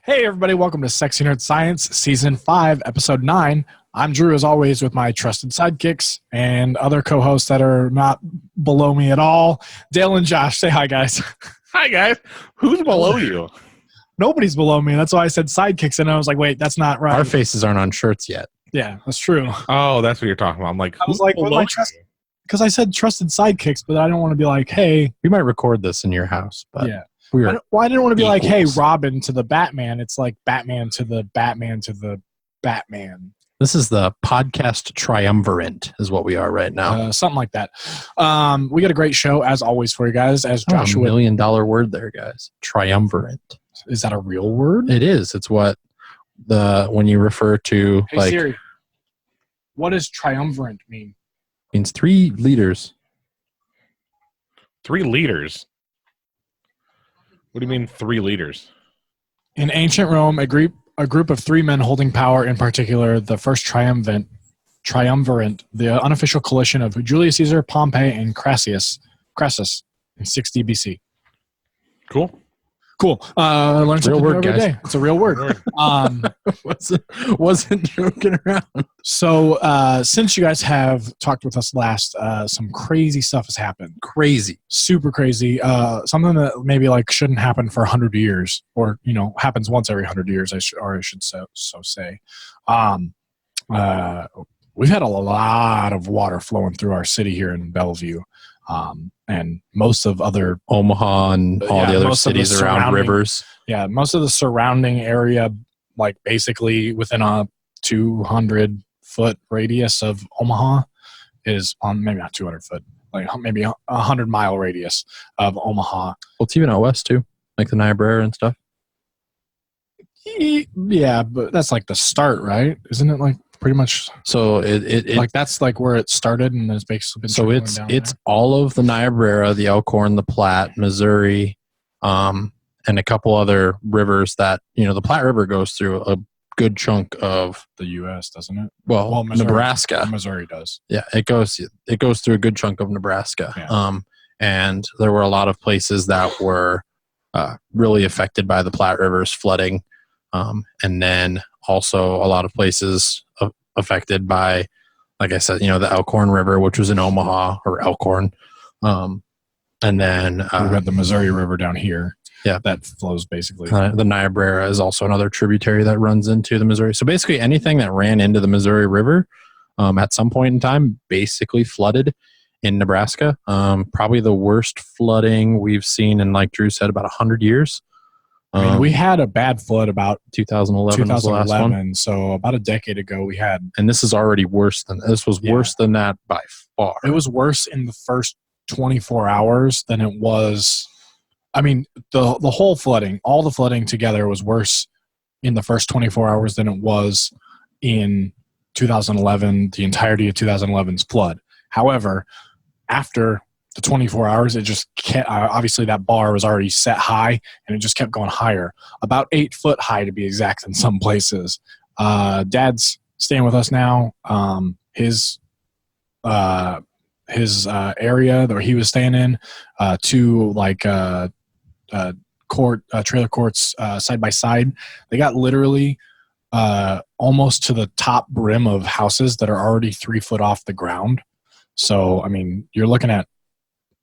Hey everybody, welcome to Sexy Nerd Science, Season 5, Episode 9. I'm Drew, as always, with my trusted sidekicks and other co-hosts that are not below me at all. Dale and Josh, say hi, guys. Hi, guys. Who's below you? Nobody's below me. That's why I said sidekicks, and I was like, wait, that's not right. Our faces aren't on shirts yet. Yeah, that's true. Oh, that's what you're talking about. I'm like, I was like, because I said trusted sidekicks, but I don't want to be like, hey. We might record this in your house, but yeah. Well, I didn't want to be like, hey, Robin to the Batman. It's like Batman to the Batman to the Batman. This is the podcast Triumvirate is what we are right now. Something like that. We got a great show, as always, for you guys. As Joshua, $1 million word there, guys. Triumvirate. Is that a real word? It is. It's what when you refer to hey, like Siri, what does triumvirate mean? Means 3 leaders. 3 leaders? What do you mean 3 leaders? In ancient Rome, a group of 3 men holding power, in particular, the first triumvirate, the unofficial coalition of Julius Caesar, Pompey, and Crassus in 60 BC. Cool. Learn something Real word, every guys. day. It's a real word. Wasn't joking around. So since you guys have talked with us last, some crazy stuff has happened. Crazy. Super crazy. Something that maybe like shouldn't happen for 100 years, or happens once every 100 years. I should say. We've had a lot of water flowing through our city here in Bellevue. And most of other Omaha and all the other cities around rivers. Yeah, most of the surrounding area, like basically within a 200-foot radius of Omaha, is on maybe not 200 foot, like maybe a 100-mile radius of Omaha. Well, it's even out west too, like the Niobrara and stuff. Yeah, but that's like the start, right? Isn't it like pretty much? So it like that's like where it started, and it's basically been. So it's all of the Niobrara, the Elkhorn, the Platte, Missouri, and a couple other rivers that the Platte River goes through a good chunk of the U.S., doesn't it? Well, Missouri, Nebraska. Missouri does. Yeah, it goes through a good chunk of Nebraska. Yeah. And there were a lot of places that were really affected by the Platte River's flooding. And then also a lot of places affected by, like I said, the Elkhorn River, which was in Omaha, or Elkhorn. And then we've got the Missouri River down here. Yeah. That flows basically. The Niobrara is also another tributary that runs into the Missouri. So basically anything that ran into the Missouri River at some point in time basically flooded in Nebraska. Probably the worst flooding we've seen in, like Drew said, about 100 years. I mean, we had a bad flood about 2011 was the last one. So about a decade ago we had. And this is already worse than worse than that by far. It was worse in the first 24 hours than it was. I mean, the whole flooding, all the flooding together was worse in the first 24 hours than it was in 2011, the entirety of 2011's flood. However, after the 24 hours, it just kept, obviously that bar was already set high, and it just kept going higher, about 8 foot high to be exact in some places. Dad's staying with us now. His area that he was staying in, 2 like trailer courts side by side. They got literally almost to the top brim of houses that are already 3 foot off the ground. So I mean, you're looking at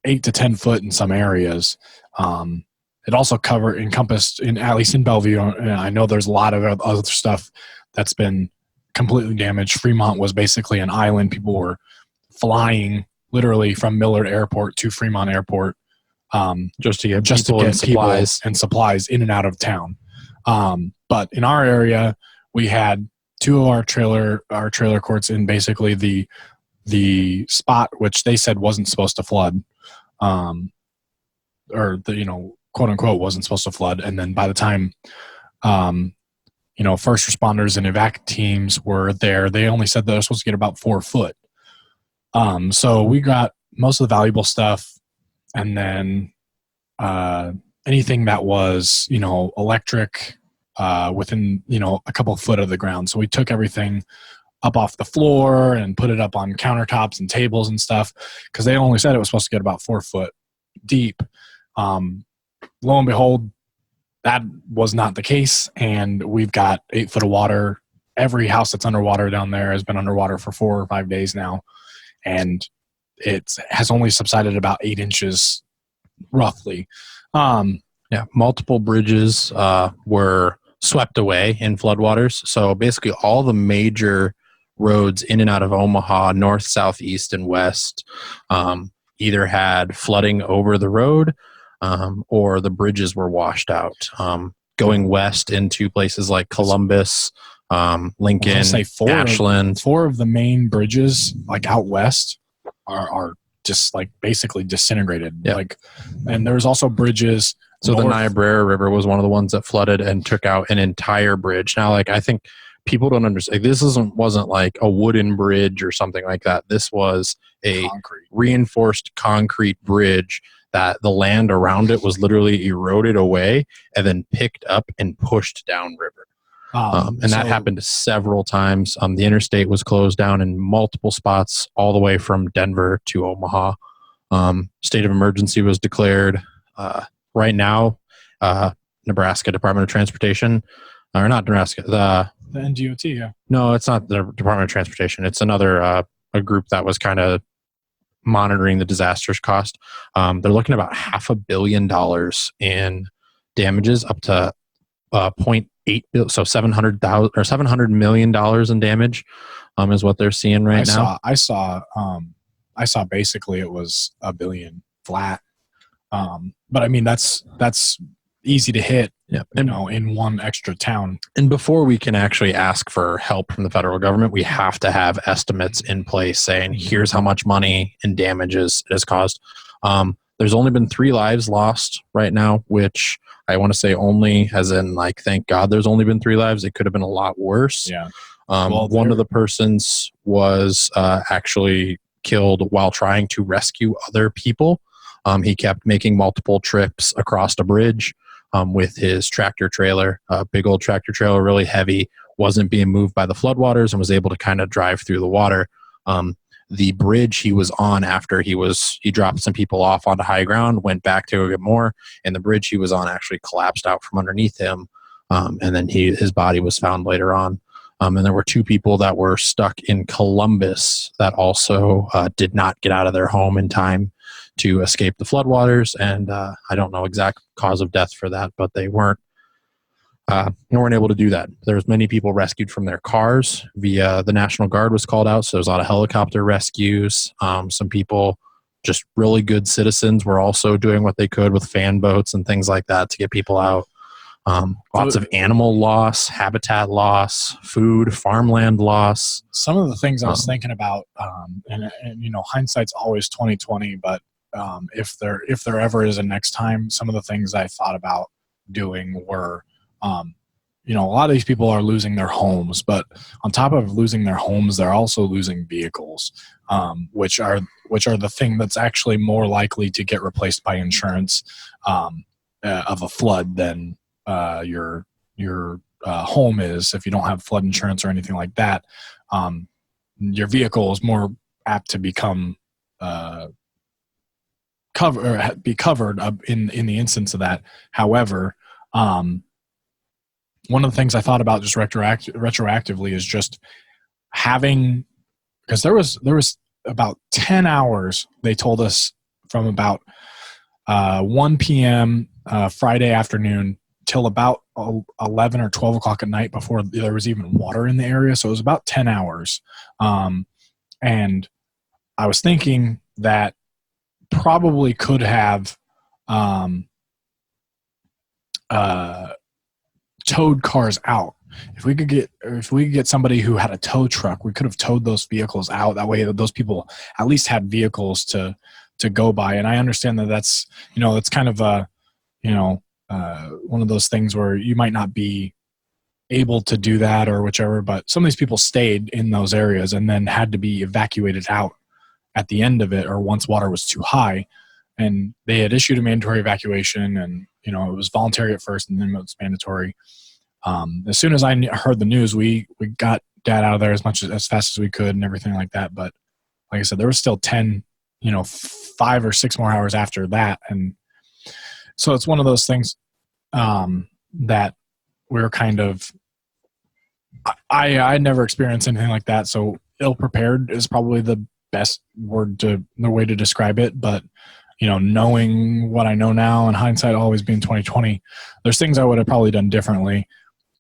8 to 10 foot in some areas. It also encompassed, at least in Bellevue, and I know there's a lot of other stuff that's been completely damaged. Fremont was basically an island. People were flying literally from Millard Airport to Fremont Airport just to get supplies in and out of town. But in our area, we had 2 of our trailer courts in basically the spot which they said wasn't supposed to flood. Or the quote unquote wasn't supposed to flood, and then by the time first responders and evac teams were there, they only said that they're supposed to get about 4 foot. So we got most of the valuable stuff, and then anything that was electric within a couple of foot of the ground. So we took everything up off the floor and put it up on countertops and tables and stuff, because they only said it was supposed to get about 4 foot deep. Lo and behold, that was not the case, and we've got 8 foot of water. Every house that's underwater down there has been underwater for 4 or 5 days now, and it has only subsided about 8 inches roughly. Multiple bridges were swept away in floodwaters. So basically all the major roads in and out of Omaha, north, south, east, and west, either had flooding over the road or the bridges were washed out. Going west into places like Columbus, Lincoln, Ashland. 4 of the main bridges, like out west, are just like basically disintegrated. Yep. Like, and there's also bridges. So the Niobrara River was one of the ones that flooded and took out an entire bridge. Now, like, I think people don't understand. Like, this wasn't like a wooden bridge or something like that. This was a reinforced concrete bridge that the land around it was literally eroded away and then picked up and pushed downriver. That happened several times. The interstate was closed down in multiple spots all the way from Denver to Omaha. State of emergency was declared. Right now, Nebraska Department of Transportation, or not Nebraska, the NDOT, yeah. No, it's not the Department of Transportation. It's another a group that was kind of monitoring the disaster's cost. They're looking at about $500 million in damages, up to 0.8 billion, so $700 million in damage is what they're seeing right now. I saw basically it was $1 billion flat. But I mean, that's easy to hit, in one extra town. And before we can actually ask for help from the federal government, we have to have estimates in place saying, here's how much money and damages it has caused. There's only been 3 lives lost right now, which I want to say only as in, like, thank God there's only been 3 lives. It could have been a lot worse. Yeah. One of the persons was actually killed while trying to rescue other people. He kept making multiple trips across a bridge with his tractor trailer, a big old tractor trailer, really heavy, wasn't being moved by the floodwaters and was able to kind of drive through the water. The bridge he was on after he dropped some people off onto high ground, went back to go get more, and the bridge he was on actually collapsed out from underneath him. And then his body was found later on. And there were 2 people that were stuck in Columbus that also did not get out of their home in time to escape the floodwaters. And I don't know exact cause of death for that, but they weren't able to do that. There was many people rescued from their cars via the National Guard was called out. So there's a lot of helicopter rescues. Some people, just really good citizens, were also doing what they could with fan boats and things like that to get people out. Lots of animal loss, habitat loss, food, farmland loss. Some of the things I was thinking about, and hindsight's always 20/20, but if there ever is a next time, some of the things I thought about doing were, a lot of these people are losing their homes, but on top of losing their homes, they're also losing vehicles, which are the thing that's actually more likely to get replaced by insurance of a flood than your home is. If you don't have flood insurance or anything like that, your vehicle is more apt to become be covered in the instance of that. However, one of the things I thought about just retroactively is just having, because there was about 10 hours they told us from about 1 p.m. Friday afternoon till about 11 or 12 o'clock at night before there was even water in the area. So it was about 10 hours. And I was thinking that probably could have towed cars out. If we could get somebody who had a tow truck, we could have towed those vehicles out. That way those people at least had vehicles to go by. And I understand that that's kind of one of those things where you might not be able to do that or whichever, but some of these people stayed in those areas and then had to be evacuated out at the end of it, or once water was too high. And they had issued a mandatory evacuation, and it was voluntary at first and then it was mandatory. As soon as I heard the news, we got Dad out of there as fast as we could and everything like that. But like I said, there was still 5 or 6 more hours after that. And so it's one of those things. that we were kind of, I never experienced anything like that. So ill prepared is probably the best the way to describe it. But, knowing what I know now, and hindsight always being 2020, there's things I would have probably done differently.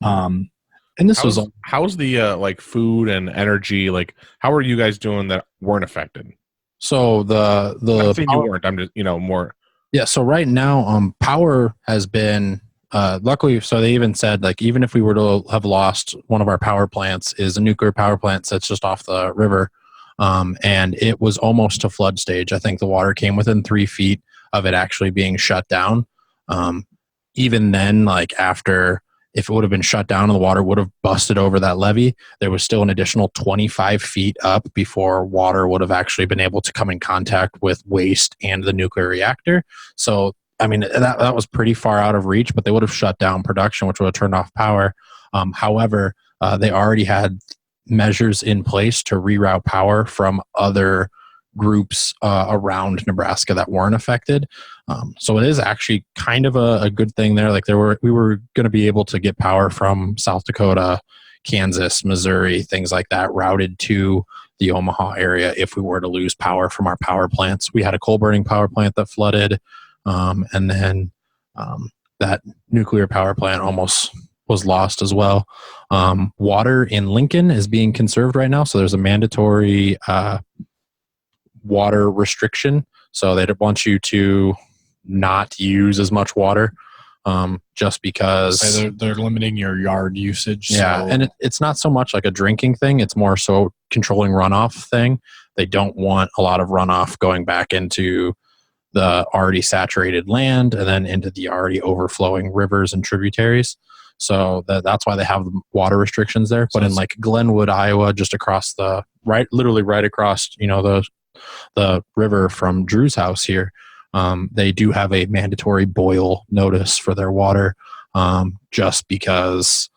And this how's the like food and energy, like how are you guys doing that weren't affected? So the I'm saying you weren't. I'm just more. Yeah. So right now, power has been luckily. So they even said like even if we were to have lost one of our power plants, is a nuclear power plant that's just off the river, and it was almost to flood stage. I think the water came within 3 feet of it actually being shut down. Even then, like after. If it would have been shut down and the water would have busted over that levee, there was still an additional 25 feet up before water would have actually been able to come in contact with waste and the nuclear reactor. So, I mean, that was pretty far out of reach, but they would have shut down production, which would have turned off power. However, they already had measures in place to reroute power from other groups around Nebraska that weren't affected. So it is actually kind of a good thing there. Like we were going to be able to get power from South Dakota, Kansas, Missouri, things like that, routed to the Omaha area if we were to lose power from our power plants. We had a coal burning power plant that flooded, and then that nuclear power plant almost was lost as well. Water in Lincoln is being conserved right now, so there's a mandatory water restriction. So they want you to not use as much water, just because they're limiting your yard usage. Yeah, so. and it's not so much like a drinking thing. It's more so controlling runoff thing. They don't want a lot of runoff going back into the already saturated land and then into the already overflowing rivers and tributaries. So that's why they have the water restrictions there. But in like Glenwood, Iowa, just across literally right across, the river from Drew's house here, they do have a mandatory boil notice for their water, just because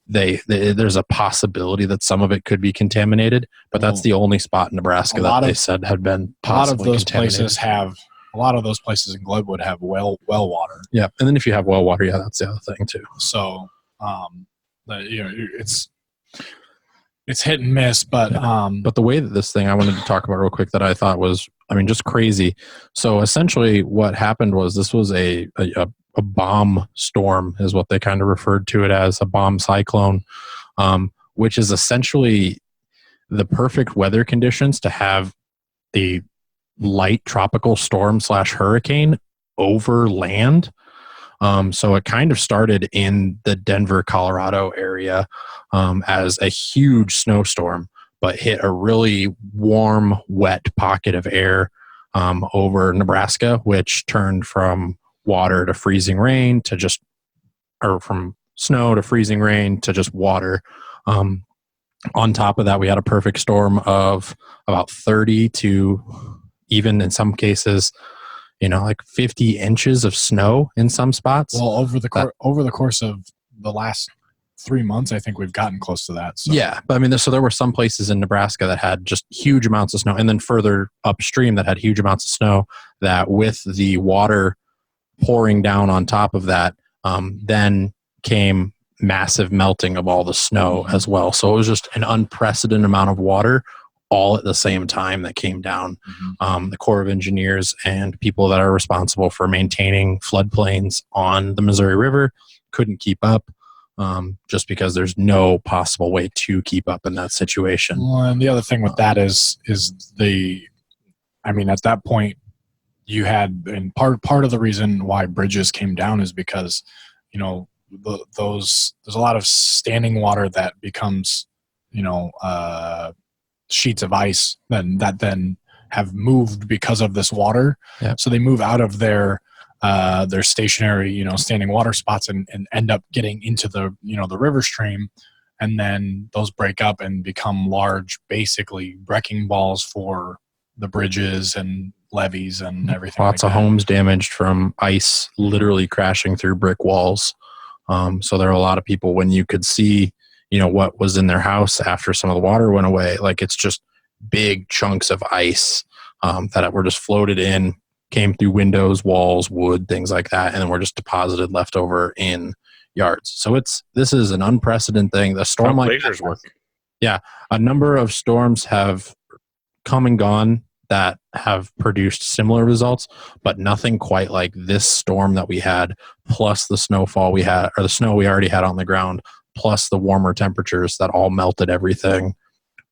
there's a possibility that some of it could be contaminated, but that's the only spot in Nebraska that they said had been possibly contaminated. A lot of those places in Glenwood have well water. Yeah, and then if you have well water, that's the other thing too. So, it's hit and miss, but the way that this thing I wanted to talk about real quick that I thought was, just crazy. So essentially, what happened was this was a bomb storm, is what they kind of referred to it as, a bomb cyclone, which is essentially the perfect weather conditions to have the light tropical storm / hurricane over land. So it kind of started in the Denver, Colorado area as a huge snowstorm, but hit a really warm, wet pocket of air over Nebraska, which turned from water to freezing rain or from snow to freezing rain to just water. On top of that, we had a perfect storm of about 30 to even in some cases, like 50 inches of snow in some spots. Well, over the course of the last 3 months, I think we've gotten close to that. So. Yeah, but so there were some places in Nebraska that had just huge amounts of snow, and then further upstream that had huge amounts of snow, that with the water pouring down on top of that, then came massive melting of all the snow as well. So it was just an unprecedented amount of water all at the same time that came down. The Corps of Engineers and people that are responsible for maintaining floodplains on the Missouri River couldn't keep up, just because there's no possible way to keep up in that situation. Well, and the other thing with that is at that point you had, and part of the reason why bridges came down is because, there's a lot of standing water that becomes, sheets of ice that then have moved because of this water. Yep. So they move out of their stationary, standing water spots and end up getting into the river stream. And then those break up and become large, basically wrecking balls for the bridges and levees and everything. Lots of homes damaged from ice literally crashing through brick walls. So there are a lot of people, when you could see, what was in their house after some of the water went away, like it's just big chunks of ice that were just floated in, came through windows, walls, wood, things like that, and then were just deposited left over in, yards. So this is an unprecedented thing. The storm How like glaciers work. a number of storms have come and gone that have produced similar results, but nothing quite like this storm that we had, plus the snowfall we had, or the snow we already had on the ground, plus the warmer temperatures that all melted everything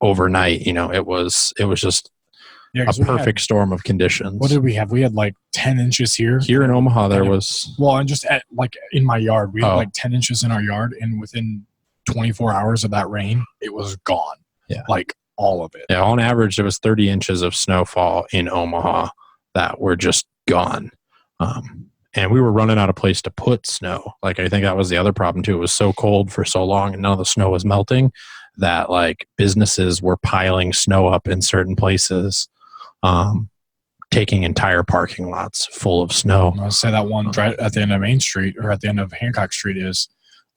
overnight. It was just a perfect storm of conditions. What did we have? We had like 10 inches here. Here in Omaha, there was... Well, and just in my yard, we had like 10 inches in our yard, and within 24 hours of that rain, it was gone. Yeah. Like all of it. Yeah, on average, there was 30 inches of snowfall in Omaha that were just gone. And we were running out of place to put snow. Like, I think that was the other problem, too. It was so cold for so long, and none of the snow was melting, that, like, businesses were piling snow up in certain places, taking entire parking lots full of snow. I'll say that one right at the end of Main Street, or at the end of Hancock Street,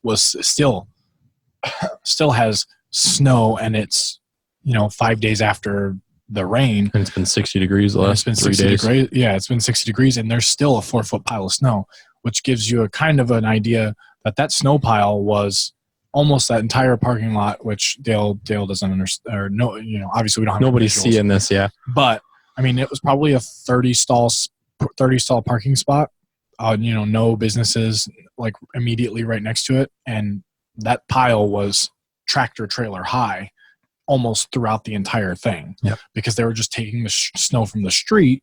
was still has snow, and it's 5 days after the rain. And it's been 60 degrees the last 3 days. Yeah, it's been 60 degrees, and there's still a 4-foot pile of snow, which gives you a kind of an idea that snow pile was almost that entire parking lot, which Dale doesn't understand, or no, obviously we don't have nobody's seeing this, yeah. But I mean, it was probably a 30 stall parking spot. No businesses like immediately right next to it, and that pile was tractor trailer high almost throughout the entire thing. Yep. Because they were just taking the snow from the street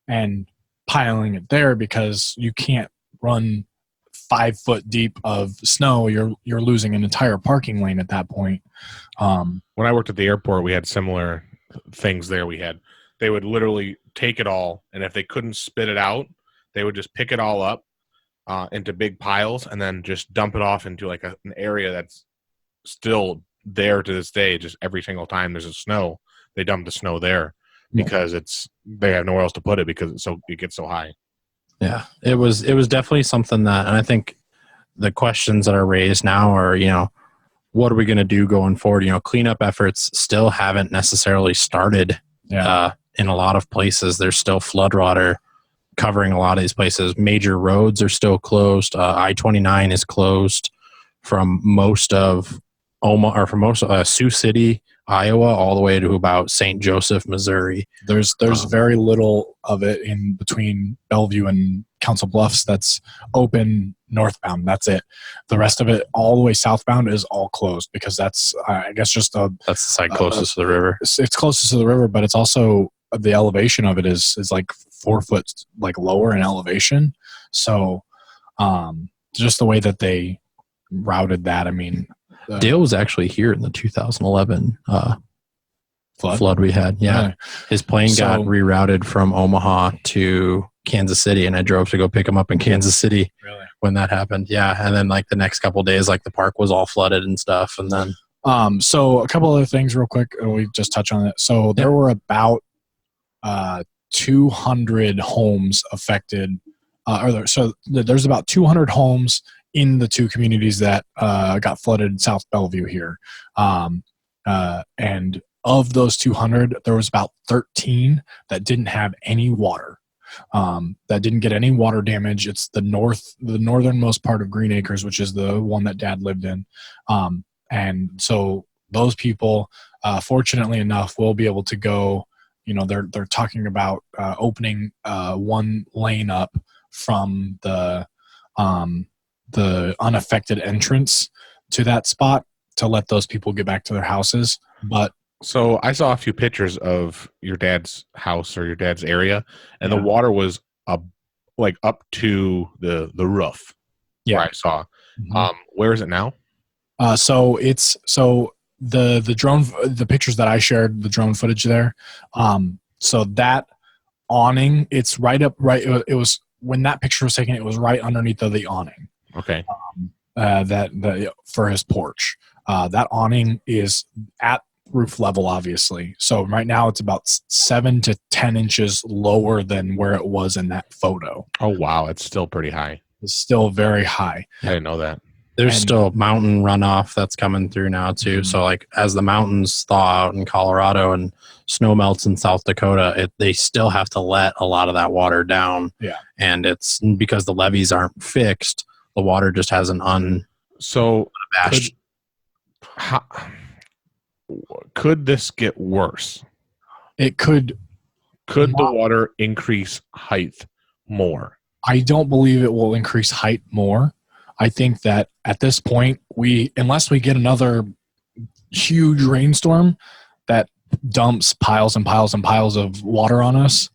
and piling it there, because you can't run 5 foot deep of snow. You're losing an entire parking lane at that point. When I worked at the airport, we had similar things there. They would literally take it all, and if they couldn't spit it out, they would just pick it all up into big piles and then just dump it off into like an area that's still there to this day. Just every single time there's a snow, they dump the snow there because they have nowhere else to put it because it gets so high. Yeah, it was definitely something that, and I think the questions that are raised now are, what are we going to do going forward? Cleanup efforts still haven't necessarily started. Yeah. In a lot of places, there's still floodwater covering a lot of these places. Major roads are still closed. I-29 is closed from most of Omaha, or from most of Sioux City, Iowa, all the way to about St. Joseph, Missouri. There's very little of it in between Bellevue and Council Bluffs that's open northbound. That's it. The rest of it, all the way southbound, is all closed, because that's, I guess, that's the side closest to the river. It's closest to the river, but it's also the elevation of it is like 4 foot like lower in elevation. So just the way that they routed that, I mean, Dale was actually here in the 2011 flood we had. Yeah. Really? His plane got rerouted from Omaha to Kansas City, and I drove to go pick him up in Kansas City when that happened. Yeah. And then like the next couple of days, like the park was all flooded and stuff. And then so a couple other things real quick, we just touch on it. So there were about 200 homes affected, there's about 200 homes in the two communities that got flooded in South Bellevue here. And of those 200, there was about 13 that didn't have any water, that didn't get any water damage. It's the northernmost part of Green Acres, which is the one that Dad lived in. And so those people, fortunately enough, will be able to go, they're talking about opening one lane up from the unaffected entrance to that spot to let those people get back to their houses. But so I saw a few pictures of your dad's house or your dad's area, and the water was up to the roof. Yeah, where I saw. Mm-hmm. Where is it now? So the drone, the pictures that I shared, the drone footage there. So that awning, it's right up. It was when that picture was taken. It was right underneath of the awning. Okay. That for his porch. That awning is at roof level, obviously. So right now it's about 7 to 10 inches lower than where it was in that photo. Oh wow, it's still pretty high. It's still very high. I didn't know that. There's still mountain runoff that's coming through now too. So like as the mountains thaw out in Colorado and snow melts in South Dakota, they still have to let a lot of that water down. Yeah. And it's because the levees aren't fixed. The water just has an So Bashed. could this get worse? It could. Could the water increase height more? I don't believe it will increase height more. I think that at this point, unless we get another huge rainstorm that dumps piles and piles and piles of water on us,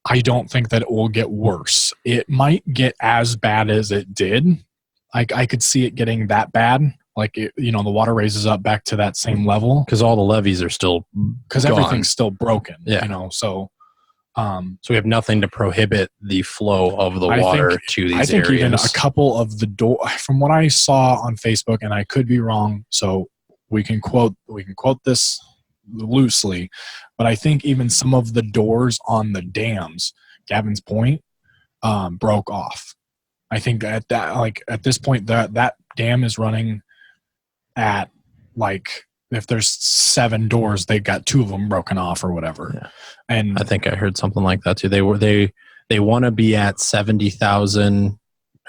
I don't think that it will get worse. It might get as bad as it did. I could see it getting that bad. Like, the water raises up back to that same level. Because all the levees are still Because everything's still broken. Yeah. So we have nothing to prohibit the flow of the water to these areas. I think even a couple of the from what I saw on Facebook, and I could be wrong, so we can quote this loosely, but I think even some of the doors on the dams, Gavin's Point, broke off. I think at this point that dam is running at, like, if there's 7 doors, they got 2 of them broken off or whatever. Yeah. And I think I heard something like that too. They want to be at 70,000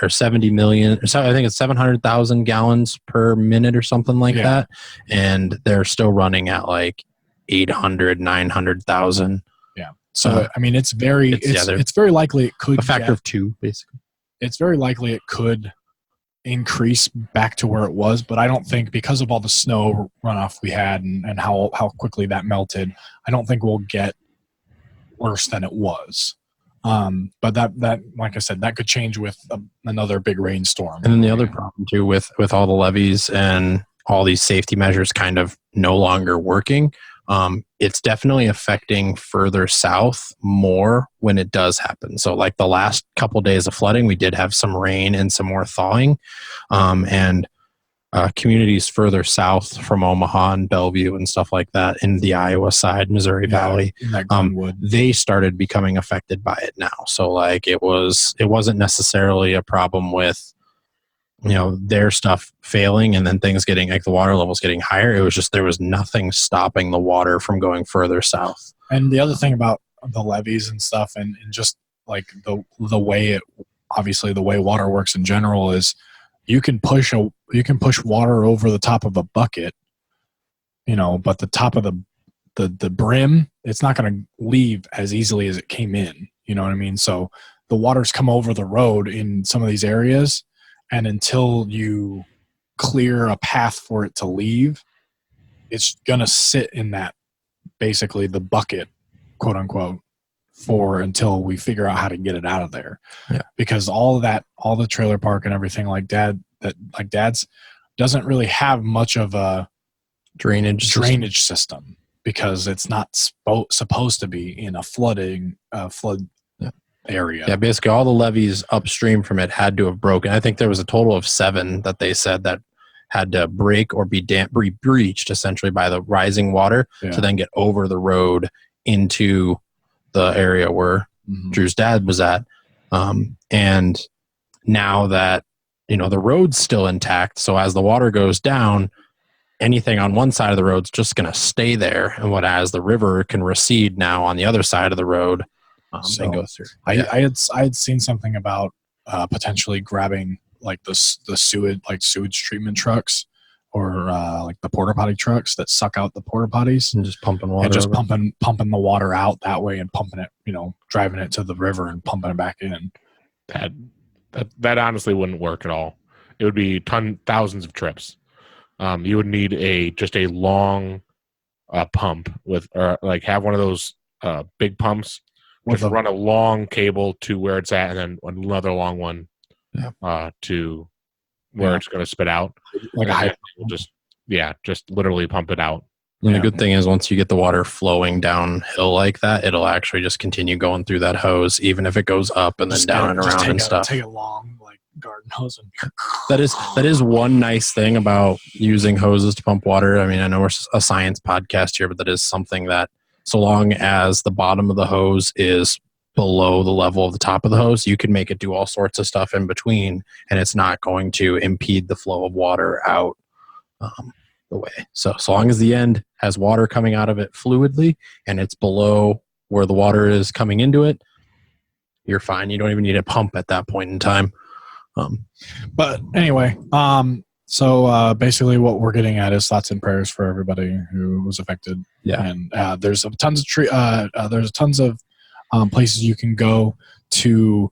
or 70 million, or so, I think it's 700,000 gallons per minute or something like that. And they're still running at like 800, 900,000. Yeah. So, I mean, it's very likely it could a factor of 2, basically. It's very likely it could increase back to where it was, but I don't think, because of all the snow runoff we had and how quickly that melted, I don't think we'll get worse than it was. But that like I said, that could change with another big rainstorm. And then the other problem too, with all the levees and all these safety measures kind of no longer working, it's definitely affecting further south more when it does happen. So like the last couple of days of flooding, we did have some rain and some more thawing, and communities further south from Omaha and Bellevue and stuff like that in the Iowa side, Missouri Valley, they started becoming affected by it now. So like it wasn't necessarily a problem with, their stuff failing and then things getting, like, the water levels getting higher. It was just, there was nothing stopping the water from going further south. And the other thing about the levees and stuff, and just like the way obviously the way water works in general, is you can push water over the top of a bucket, but the top of the brim, it's not going to leave as easily as it came in. You know what I mean? So the water's come over the road in some of these areas, and until you clear a path for it to leave, it's going to sit in that, basically the bucket, quote unquote, until we figure out how to get it out of there. Yeah. Because all the trailer park and everything like Dad's doesn't really have much of a drainage system, because it's not supposed to be in a flood area. Yeah, basically all the levees upstream from it had to have broken. I think there was a total of 7 that they said that had to break or be breached essentially by the rising water to then get over the road into the area where Drew's dad was at. And now that, the road's still intact, so as the water goes down, anything on one side of the road's just going to stay there. And as the river can recede now on the other side of the road, and go through. I had seen something about potentially grabbing like the sewage treatment trucks, or like the porta potty trucks that suck out the porta potties, and just pumping water, and just pumping the water out that way, and pumping it, driving it to the river and pumping it back in. That honestly wouldn't work at all. It would be thousands of trips. You would need just a long pump or have one of those big pumps. Just run a long cable to where it's at, and then another long one to where it's going to spit out. Just literally pump it out. And the good thing is, once you get the water flowing downhill like that, it'll actually just continue going through that hose, even if it goes up and then down and around and stuff. Take a long garden hose. That is one nice thing about using hoses to pump water. I mean, I know we're a science podcast here, but that is something that, so long as the bottom of the hose is below the level of the top of the hose, you can make it do all sorts of stuff in between, and it's not going to impede the flow of water out the way. So long as the end has water coming out of it fluidly and it's below where the water is coming into it, you're fine. You don't even need a pump at that point in time. But anyway, so basically what we're getting at is thoughts and prayers for everybody who was affected. Yeah. And there's tons of places you can go to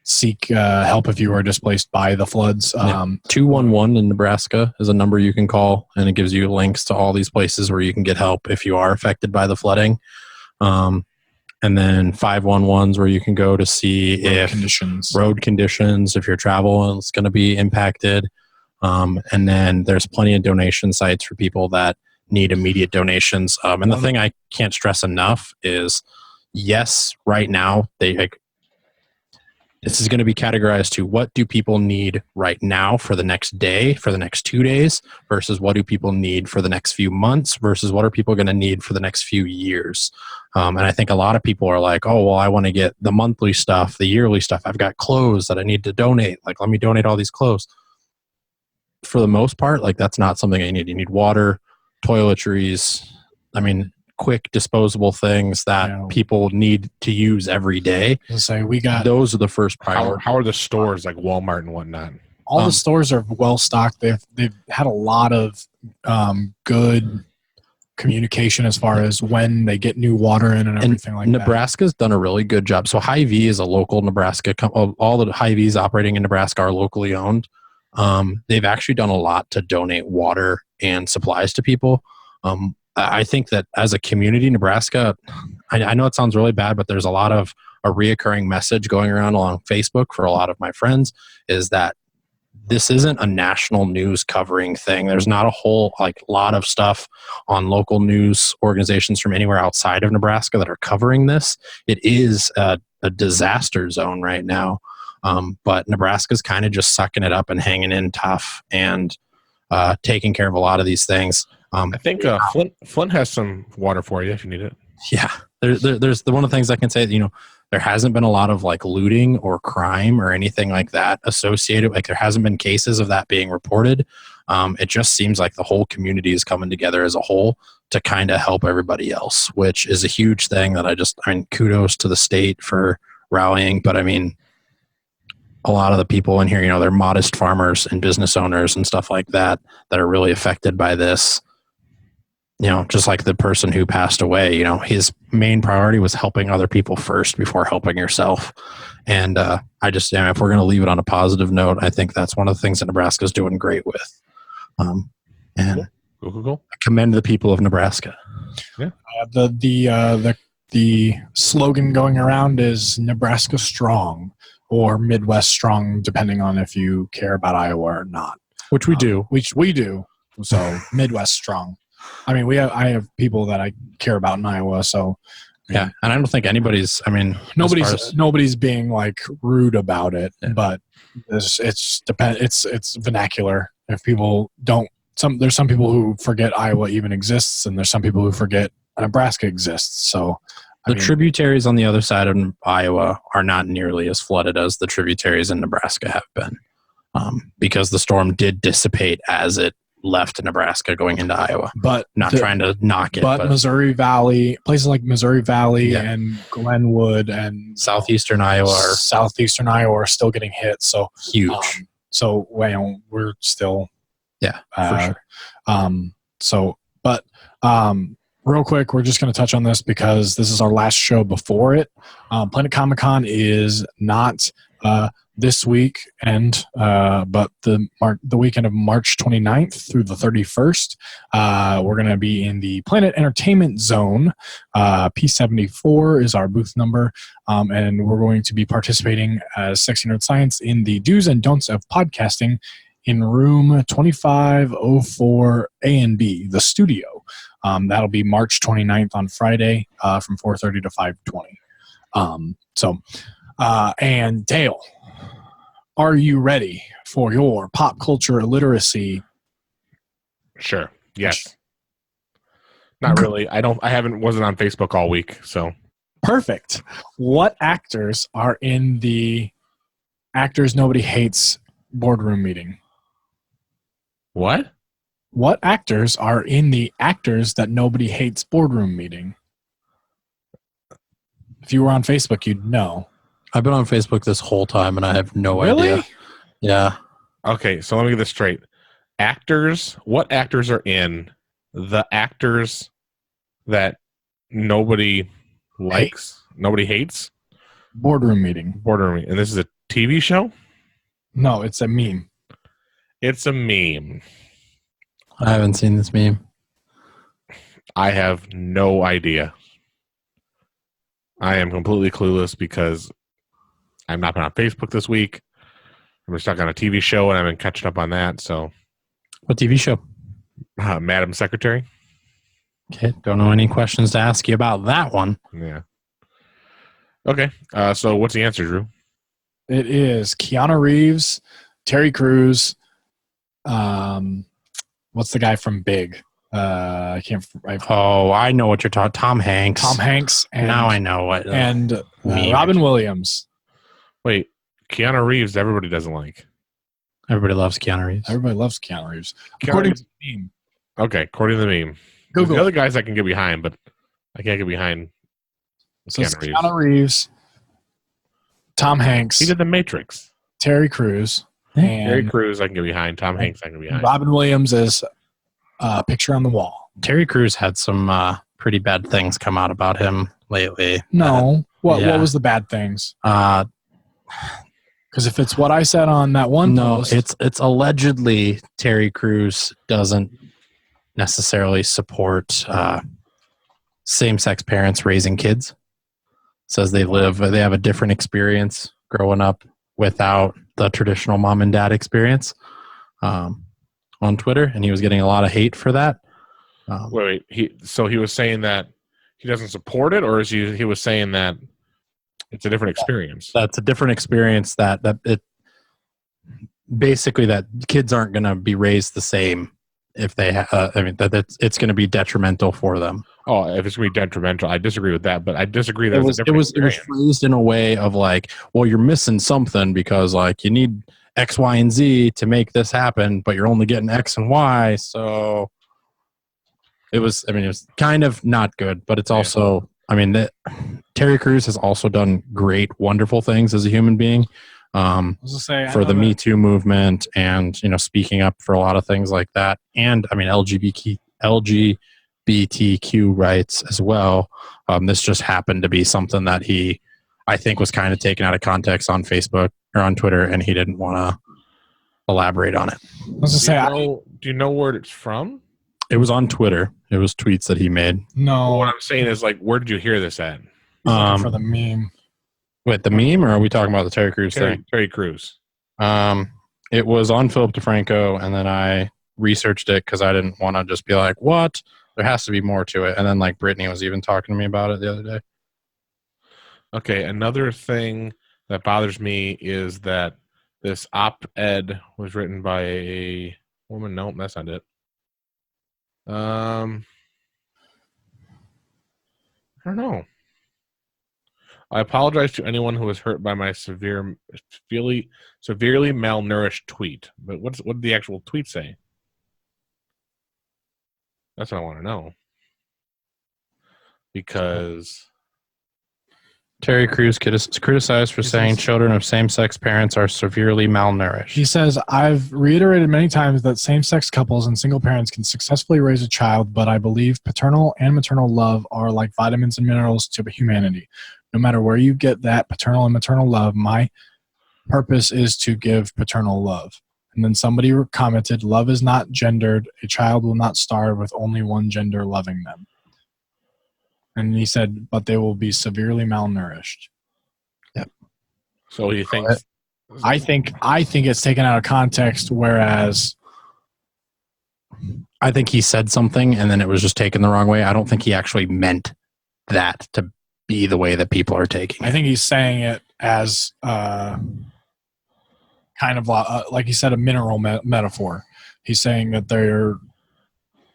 seek help if you are displaced by the floods. 211 in Nebraska is a number you can call, and it gives you links to all these places where you can get help if you are affected by the flooding. And then 511s where you can go to see road conditions, if your travel is going to be impacted. And then there's plenty of donation sites for people that need immediate donations. And the thing I can't stress enough is, yes, right now this is going to be categorized to what do people need right now for the next day, for the next 2 days, versus what do people need for the next few months, versus what are people going to need for the next few years. And I think a lot of people are like, oh, well, I want to get the monthly stuff, the yearly stuff. I've got clothes that I need to donate. Like, let me donate all these clothes. For the most part, like, that's not something I need. You need water, toiletries. I mean, quick disposable things that people need to use every day. So those are the first priority. How are the stores like Walmart and whatnot? All the stores are well stocked. They've had a lot of good communication as far as when they get new water in and everything like that. Nebraska's done a really good job. So Hy-Vee is a local Nebraska all the Hy-Vees operating in Nebraska are locally owned. They've actually done a lot to donate water and supplies to people. I think that as a community, Nebraska, I know it sounds really bad, but there's a lot of a reoccurring message going around along Facebook for a lot of my friends is that this isn't a national news covering thing. There's not a whole lot of stuff on local news organizations from anywhere outside of Nebraska that are covering this. It is a disaster zone right now. But Nebraska's kind of just sucking it up and hanging in tough and taking care of a lot of these things. I think Flint has some water for you if you need it. Yeah, there's one of the things I can say. There hasn't been a lot of looting or crime or anything like that associated. There hasn't been cases of that being reported. It just seems like the whole community is coming together as a whole to kind of help everybody else, which is a huge thing that kudos to the state for rallying. But a lot of the people in here, they're modest farmers and business owners and stuff like that are really affected by this. Just like the person who passed away, his main priority was helping other people first before helping yourself. And if we're going to leave it on a positive note, I think that's one of the things that Nebraska's doing great with. And cool. I commend the people of Nebraska. Yeah. The slogan going around is Nebraska strong or Midwest strong, depending on if you care about Iowa or not. Which we do. Which we do. So Midwest strong. I have people that I care about in Iowa, so yeah. And I don't think anybody's. Nobody's being rude about it, yeah. But it's vernacular. If people don't, there's some people who forget Iowa even exists, and there's some people who forget Nebraska exists. So the tributaries on the other side of Iowa are not nearly as flooded as the tributaries in Nebraska have been, because the storm did dissipate as it left Nebraska going into Iowa. But trying to knock it. But Missouri Valley, places like Missouri Valley Yeah. and Glenwood and Southeastern Iowa are still getting hit. So huge. We're still for sure. Real quick, we're just going to touch on this because this is our last show before it. Planet Comic Con is not this week, but the weekend of March 29th through the 31st. We're going to be in the Planet Entertainment Zone. P74 is our booth number, and we're going to be participating as Sexy Nerd Science in the do's and don'ts of podcasting in room 2504 A and B, the studio. That'll be March 29th on Friday from 4:30 to 5:20. And Dale, are you ready for your pop culture illiteracy? Sure. Yes. Not really. Wasn't on Facebook all week, so. Perfect. What actors are in the Actors Nobody Hates boardroom meeting? What? What actors are in the Actors That Nobody Hates boardroom meeting? If you were on Facebook, you'd know. I've been on Facebook this whole time, and I have no idea. Yeah. Okay, so let me get this straight. What actors are in the actors that nobody likes, nobody hates? Boardroom meeting. Boardroom. And this is a TV show? No, it's a meme. It's a meme. I haven't seen this meme. I have no idea. I am completely clueless because I'm not been on Facebook this week. I'm stuck on a TV show, and I've been catching up on that. So, What TV show? Madam Secretary. Okay, don't know any questions to ask you about that one. Yeah. Okay. So, what's the answer, Drew? It is Keanu Reeves, Terry Crews. What's the guy from Big? I can't. I know what you're talking. Tom Hanks. Tom Hanks. And, now I know what. And Robin Williams. Wait, Keanu Reeves. Everybody doesn't like. Everybody loves Keanu Reeves. Everybody loves Keanu Reeves. According to the meme. Okay, according to the meme. Google. The other guys I can get behind, but I can't get behind. So it's Keanu Reeves, Tom Hanks. He did The Matrix. Terry Crews. Terry Crews I can get behind. Tom Hanks I can get behind. Robin Williams is Picture on the Wall. Terry Crews had some pretty bad things come out about him lately. No. What was the bad things? Because if it's what I said on that one post, it's allegedly Terry Crews doesn't necessarily support same-sex parents raising kids. Says they have a different experience growing up without the traditional mom and dad experience on Twitter, and he was getting a lot of hate for that. Wait. He was saying that he doesn't support it, or he was saying that it's a different experience? That's a different experience. That it basically that kids aren't going to be raised the same if they. It's going to be detrimental for them. Oh, if it's going to be detrimental, I disagree with that. But I disagree that it was phrased in a way of like, well, you're missing something because like you need X, Y, and Z to make this happen, but you're only getting X and Y. So it was kind of not good, but it's also, Terry Crews has also done great, wonderful things as a human being for the Me Too movement and, speaking up for a lot of things like that. And LGBTQ rights as well. This just happened to be something that I think was kind of taken out of context on Facebook or on Twitter, and he didn't want to elaborate on it. Do you know where it's from? It was on Twitter. It was tweets that he made. No. Well, what I'm saying is, like, where did you hear this at? For the meme. Wait, the meme, or are we talking about the Terry Crews thing? Terry Crews. It was on Philip DeFranco, and then I researched it because I didn't want to just be like, what? There has to be more to it. And then, like, Brittany was even talking to me about it the other day. Okay, another thing that bothers me is that this op-ed was written by a woman. No, that's not it. I don't know. I apologize to anyone who was hurt by my severely malnourished tweet. But what did the actual tweet say? That's what I want to know. Because Terry Crews criticized for saying children of same-sex parents are severely malnourished. He says, I've reiterated many times that same-sex couples and single parents can successfully raise a child, but I believe paternal and maternal love are like vitamins and minerals to humanity. No matter where you get that paternal and maternal love, my purpose is to give paternal love. And then somebody commented, love is not gendered. A child will not starve with only one gender loving them. And he said, but they will be severely malnourished. Yep. So he thinks. I think it's taken out of context, whereas I think he said something and then it was just taken the wrong way. I don't think he actually meant that to be the way that people are taking it. I think he's saying it as kind of like he said, a mineral metaphor. He's saying that they're,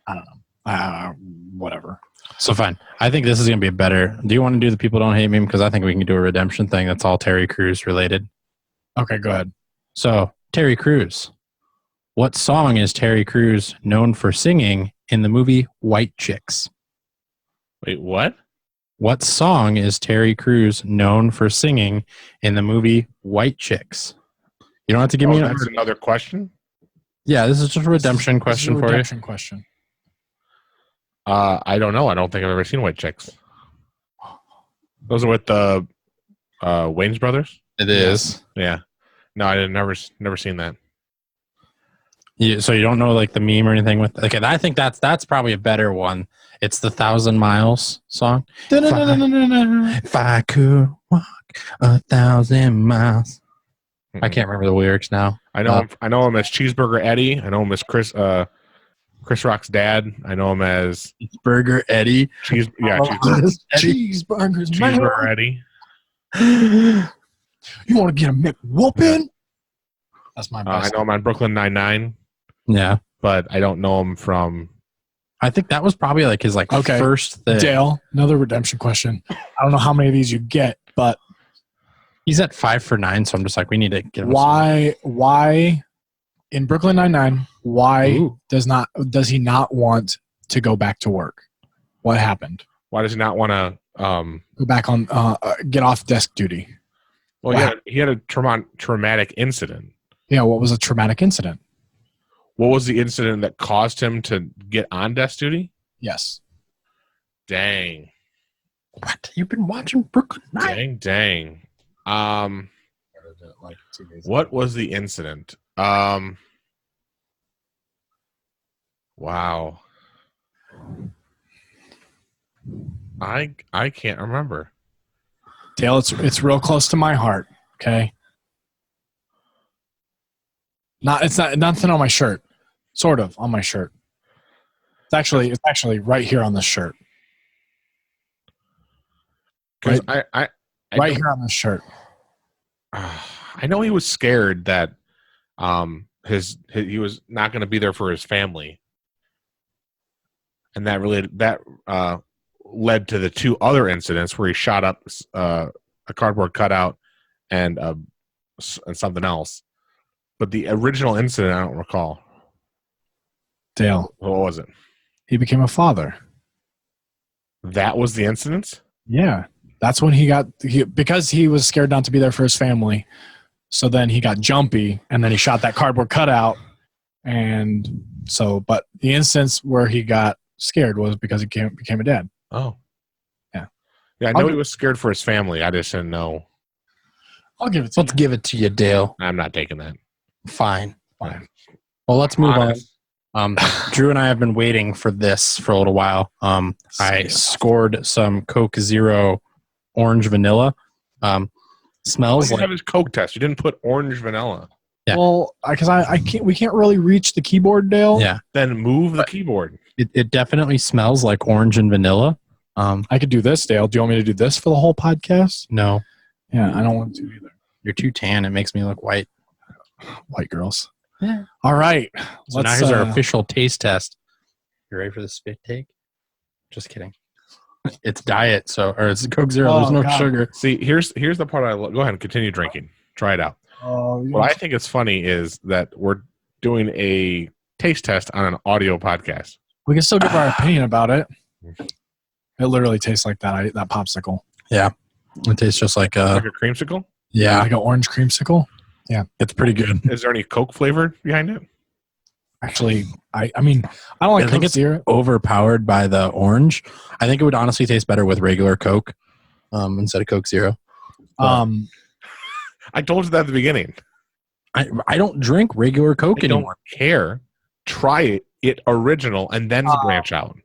I don't know, whatever. So fine. I think this is going to be better. Do you want to do the People Don't Hate Meme? Because I think we can do a redemption thing that's all Terry Crews related. Okay, go ahead. So, Terry Crews. What song is Terry Crews known for singing in the movie White Chicks? Wait, what? What song is Terry Crews known for singing in the movie White Chicks? You don't have to give me another question. Yeah, this is just a redemption question for you. Question. I don't know. I don't think I've ever seen White Chicks. Those are with the Wayans brothers? It is. Yeah. No, I never seen that. So you don't know like the meme or anything with? Okay, I think that's probably a better one. It's the 1,000 Miles song. If I could walk 1,000 miles. I can't remember the lyrics now. I know him as Cheeseburger Eddie. I know him as Chris Rock's dad. I know him as Burger Eddie. Cheeseburger Eddie. You want to get a McWhoopin'? That's my best. I know him on Brooklyn Nine-Nine. Yeah, but I don't know him from. I think that was probably like his first thing. Dale, another redemption question. I don't know how many of these you get, but he's at 5 for 9, so I'm just like, we need to get him. Why in Brooklyn Nine-Nine? Why does he not want to go back to work? What happened? Why does he not want to go back on get off desk duty? Well, he had a traumatic incident. Yeah, what was a traumatic incident? What was the incident that caused him to get on desk duty? Yes. Dang. What? You've been watching Brooklyn Nine? Dang. What was the incident? Wow. I can't remember. Dale, it's real close to my heart, okay? It's not nothing on my shirt. Sort of on my shirt. It's actually right here on this shirt. Right, right here on this shirt. I know he was scared that he was not going to be there for his family, and that led to the two other incidents where he shot up a cardboard cutout and something else. But the original incident, I don't recall. Dale. What was it? He became a father. That was the incident? Yeah. That's when because he was scared not to be there for his family. So then he got jumpy, and then he shot that cardboard cutout. And so, but the instance where he got scared was because he became a dad. Oh. Yeah. Yeah, I know he was scared for his family. I just didn't know. I'll give it to you. Let's give it to you, Dale. I'm not taking that. Fine. Well, let's move on. Drew and I have been waiting for this for a little while. I scored some Coke Zero Orange Vanilla. Smells like. You have his Coke test. You didn't put orange vanilla. Yeah. Well, because we can't really reach the keyboard, Dale. Yeah. Then move the keyboard. It definitely smells like orange and vanilla. I could do this, Dale. Do you want me to do this for the whole podcast? No. Yeah, I don't want to either. You're too tan. It makes me look white. White girls. Yeah. All right. So now here's our official taste test. You ready for the spit take? Just kidding. It's diet, or it's Coke Zero. There's no sugar. See, here's the part I love. Go ahead and continue drinking. Try it out. What I think is funny is that we're doing a taste test on an audio podcast. We can still give our opinion about it. It literally tastes like that popsicle. Yeah. It tastes just like a creamsicle? Yeah. Like an orange creamsicle? Yeah. It's pretty good. Is there any Coke flavor behind it? Actually, I don't like Coke Zero. Overpowered by the orange. I think it would honestly taste better with regular Coke instead of Coke Zero. I told you that at the beginning. I don't drink regular Coke anymore. Don't care. Try it original and then branch out.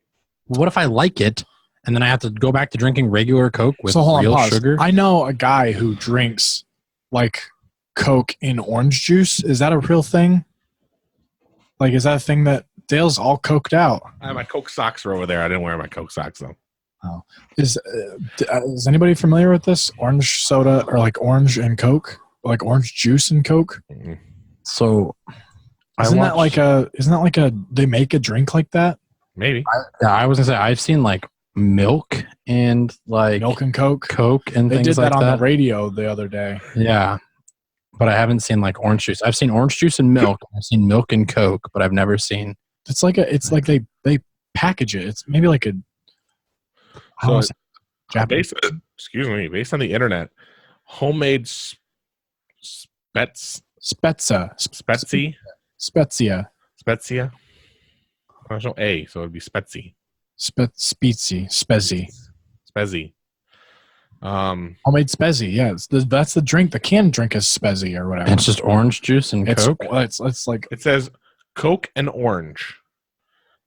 What if I like it and then I have to go back to drinking regular Coke with real sugar? I know a guy who drinks like Coke in orange juice. Is that a real thing? Like, is that a thing that Dale's all coked out? My Coke socks are over there. I didn't wear my Coke socks though. Oh, is anybody familiar with this? Orange soda or like orange and Coke, or like orange juice and Coke? Mm-hmm. So, isn't that like they make a drink like that? Maybe. I was gonna say I've seen like milk and like milk and Coke and they things did that like on the radio the other day. Yeah. But I haven't seen like orange juice. I've seen orange juice and milk. I've seen milk and Coke, but I've never seen. It's like they package it. It's maybe like a. Japanese. Based on the internet, homemade Spezia. Spezia. There's no A, so it'd be Spezi. Spezi. Homemade Spezi. Yeah, that's the drink. The canned drink is Spezi or whatever. It's just orange juice and Coke. It's like it says Coke and orange,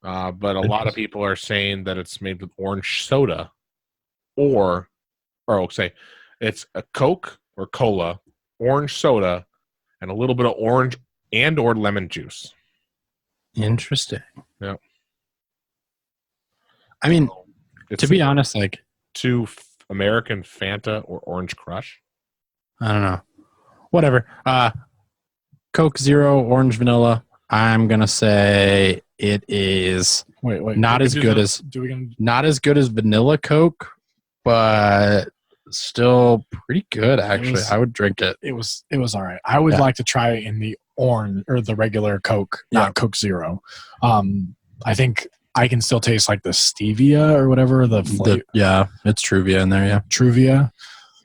but a lot of people are saying that it's made with orange soda, or say it's a Coke or cola, orange soda, and a little bit of orange and or lemon juice. Interesting. Yeah. I mean, to be honest, like to American Fanta or Orange Crush. I don't know. Whatever. Coke Zero, orange vanilla. I'm gonna say it is not as good as vanilla Coke, but still pretty good actually. I would drink it. It was all right. I would like to try it in the orange or the regular Coke, not Coke Zero. I think I can still taste like the stevia or whatever the it's Truvia in there. Yeah, Truvia.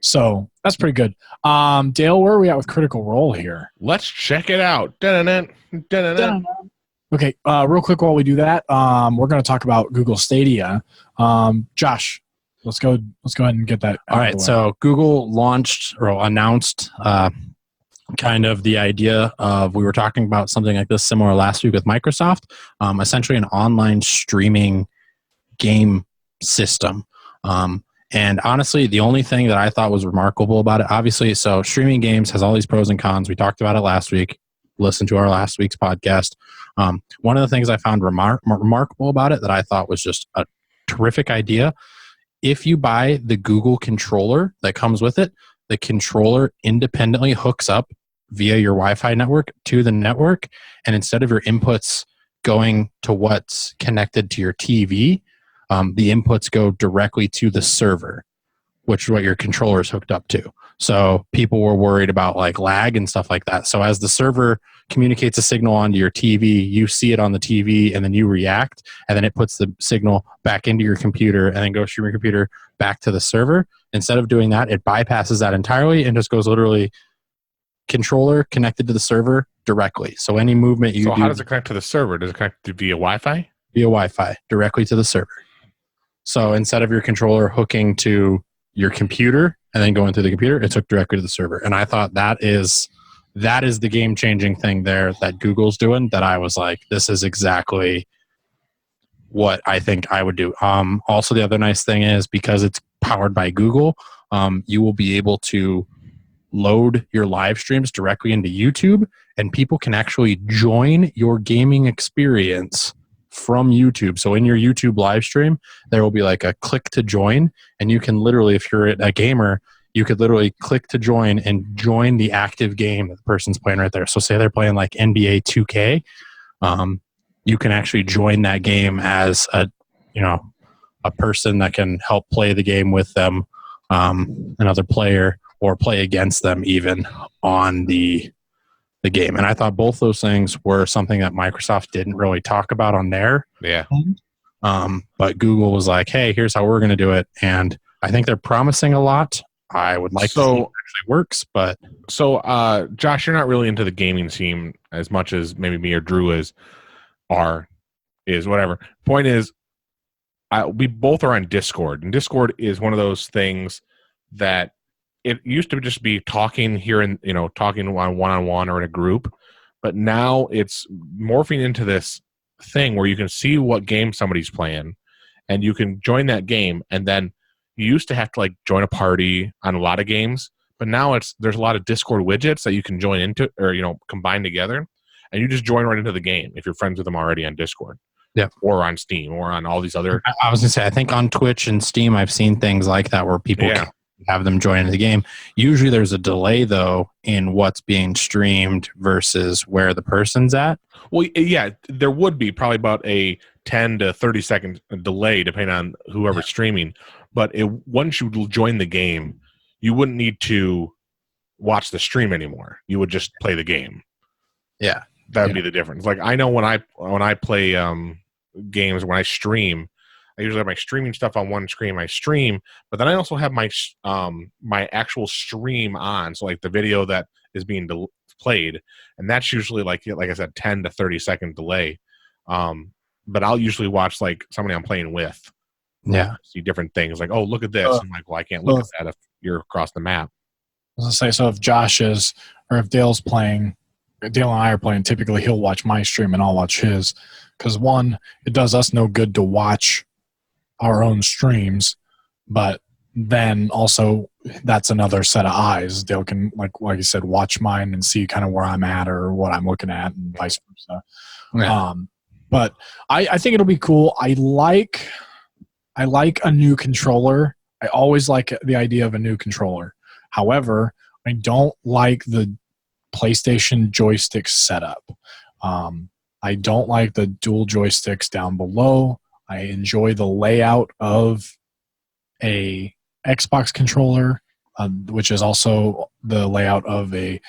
So that's pretty good. Dale, where are we at with Critical Role here? Let's check it out. Dun-dun-dun. Okay, real quick while we do that, we're going to talk about Google Stadia. Josh, let's go ahead and get that. All right, so Google launched or announced kind of the idea of, we were talking about something like this similar last week with Microsoft, essentially an online streaming game system. And honestly, the only thing that I thought was remarkable about it, obviously, so streaming games has all these pros and cons. We talked about it last week. Listen to our last week's podcast. One of the things I found remarkable about it that I thought was just a terrific idea, if you buy the Google controller that comes with it, the controller independently hooks up via your Wi-Fi network to the network, and instead of your inputs going to what's connected to your TV, the inputs go directly to the server, which is what your controller is hooked up to. So people were worried about like lag and stuff like that. So as the server communicates a signal onto your TV, you see it on the TV and then you react, and then it puts the signal back into your computer and then goes from your computer back to the server. Instead of doing that, it bypasses that entirely and just goes literally controller connected to the server directly. So any movement you do. So how does it connect to the server? Does it connect via Wi-Fi? Via Wi-Fi, directly to the server. So instead of your controller hooking to your computer and then going through the computer, it's hooked directly to the server. And I thought that is the game-changing thing there that Google's doing, that I was like, this is exactly what I think I would do. Also, the other nice thing is, because it's powered by Google, you will be able to load your live streams directly into YouTube, and people can actually join your gaming experience from YouTube. So in your YouTube live stream, there will be like a click to join, and you can literally, if you're a gamer, you could literally click to join and join the active game that the person's playing right there. So say they're playing like NBA 2K, you can actually join that game as a person that can help play the game with them, another player, or play against them even on the game. And I thought both those things were something that Microsoft didn't really talk about on there. Yeah. But Google was like, hey, here's how we're going to do it. And I think they're promising a lot. I would like to see if it actually works, but... So, Josh, you're not really into the gaming scene as much as maybe me or Drew is whatever. Point is, we both are on Discord, and Discord is one of those things that it used to just be talking here and talking one-on-one or in a group, but now it's morphing into this thing where you can see what game somebody's playing, and you can join that game. And then you used to have to like join a party on a lot of games, but now there's a lot of Discord widgets that you can join into or combine together, and you just join right into the game if you're friends with them already on Discord. Yeah, or on Steam, or on all these other. I was gonna say, I think on Twitch and Steam, I've seen things like that where people can have them join into the game. Usually, there's a delay though in what's being streamed versus where the person's at. Well, yeah, there would be probably about a 10 to 30 second delay depending on whoever's streaming. But once you join the game, you wouldn't need to watch the stream anymore. You would just play the game. Yeah, that would be the difference. Like I know when I play games, when I stream, I usually have my streaming stuff on one screen, my stream, but then I also have my my actual stream on, so like the video that is being played, and that's usually like I said, 10 to 30-second delay. But I'll usually watch like somebody I'm playing with. Yeah. See different things like, oh, look at this. I'm like, well, I can't look at that if you're across the map. I was gonna say, so if Josh is, or if Dale's playing, Dale and I are playing, typically he'll watch my stream and I'll watch his. Because one, it does us no good to watch our own streams, but then also that's another set of eyes. Dale can, like you said, watch mine and see kind of where I'm at or what I'm looking at, and vice versa. Yeah. But I think it'll be cool. I like a new controller. I always like the idea of a new controller. However, I don't like the PlayStation joystick setup. I don't like the dual joysticks down below. I enjoy the layout of a Xbox controller, which is also the layout of a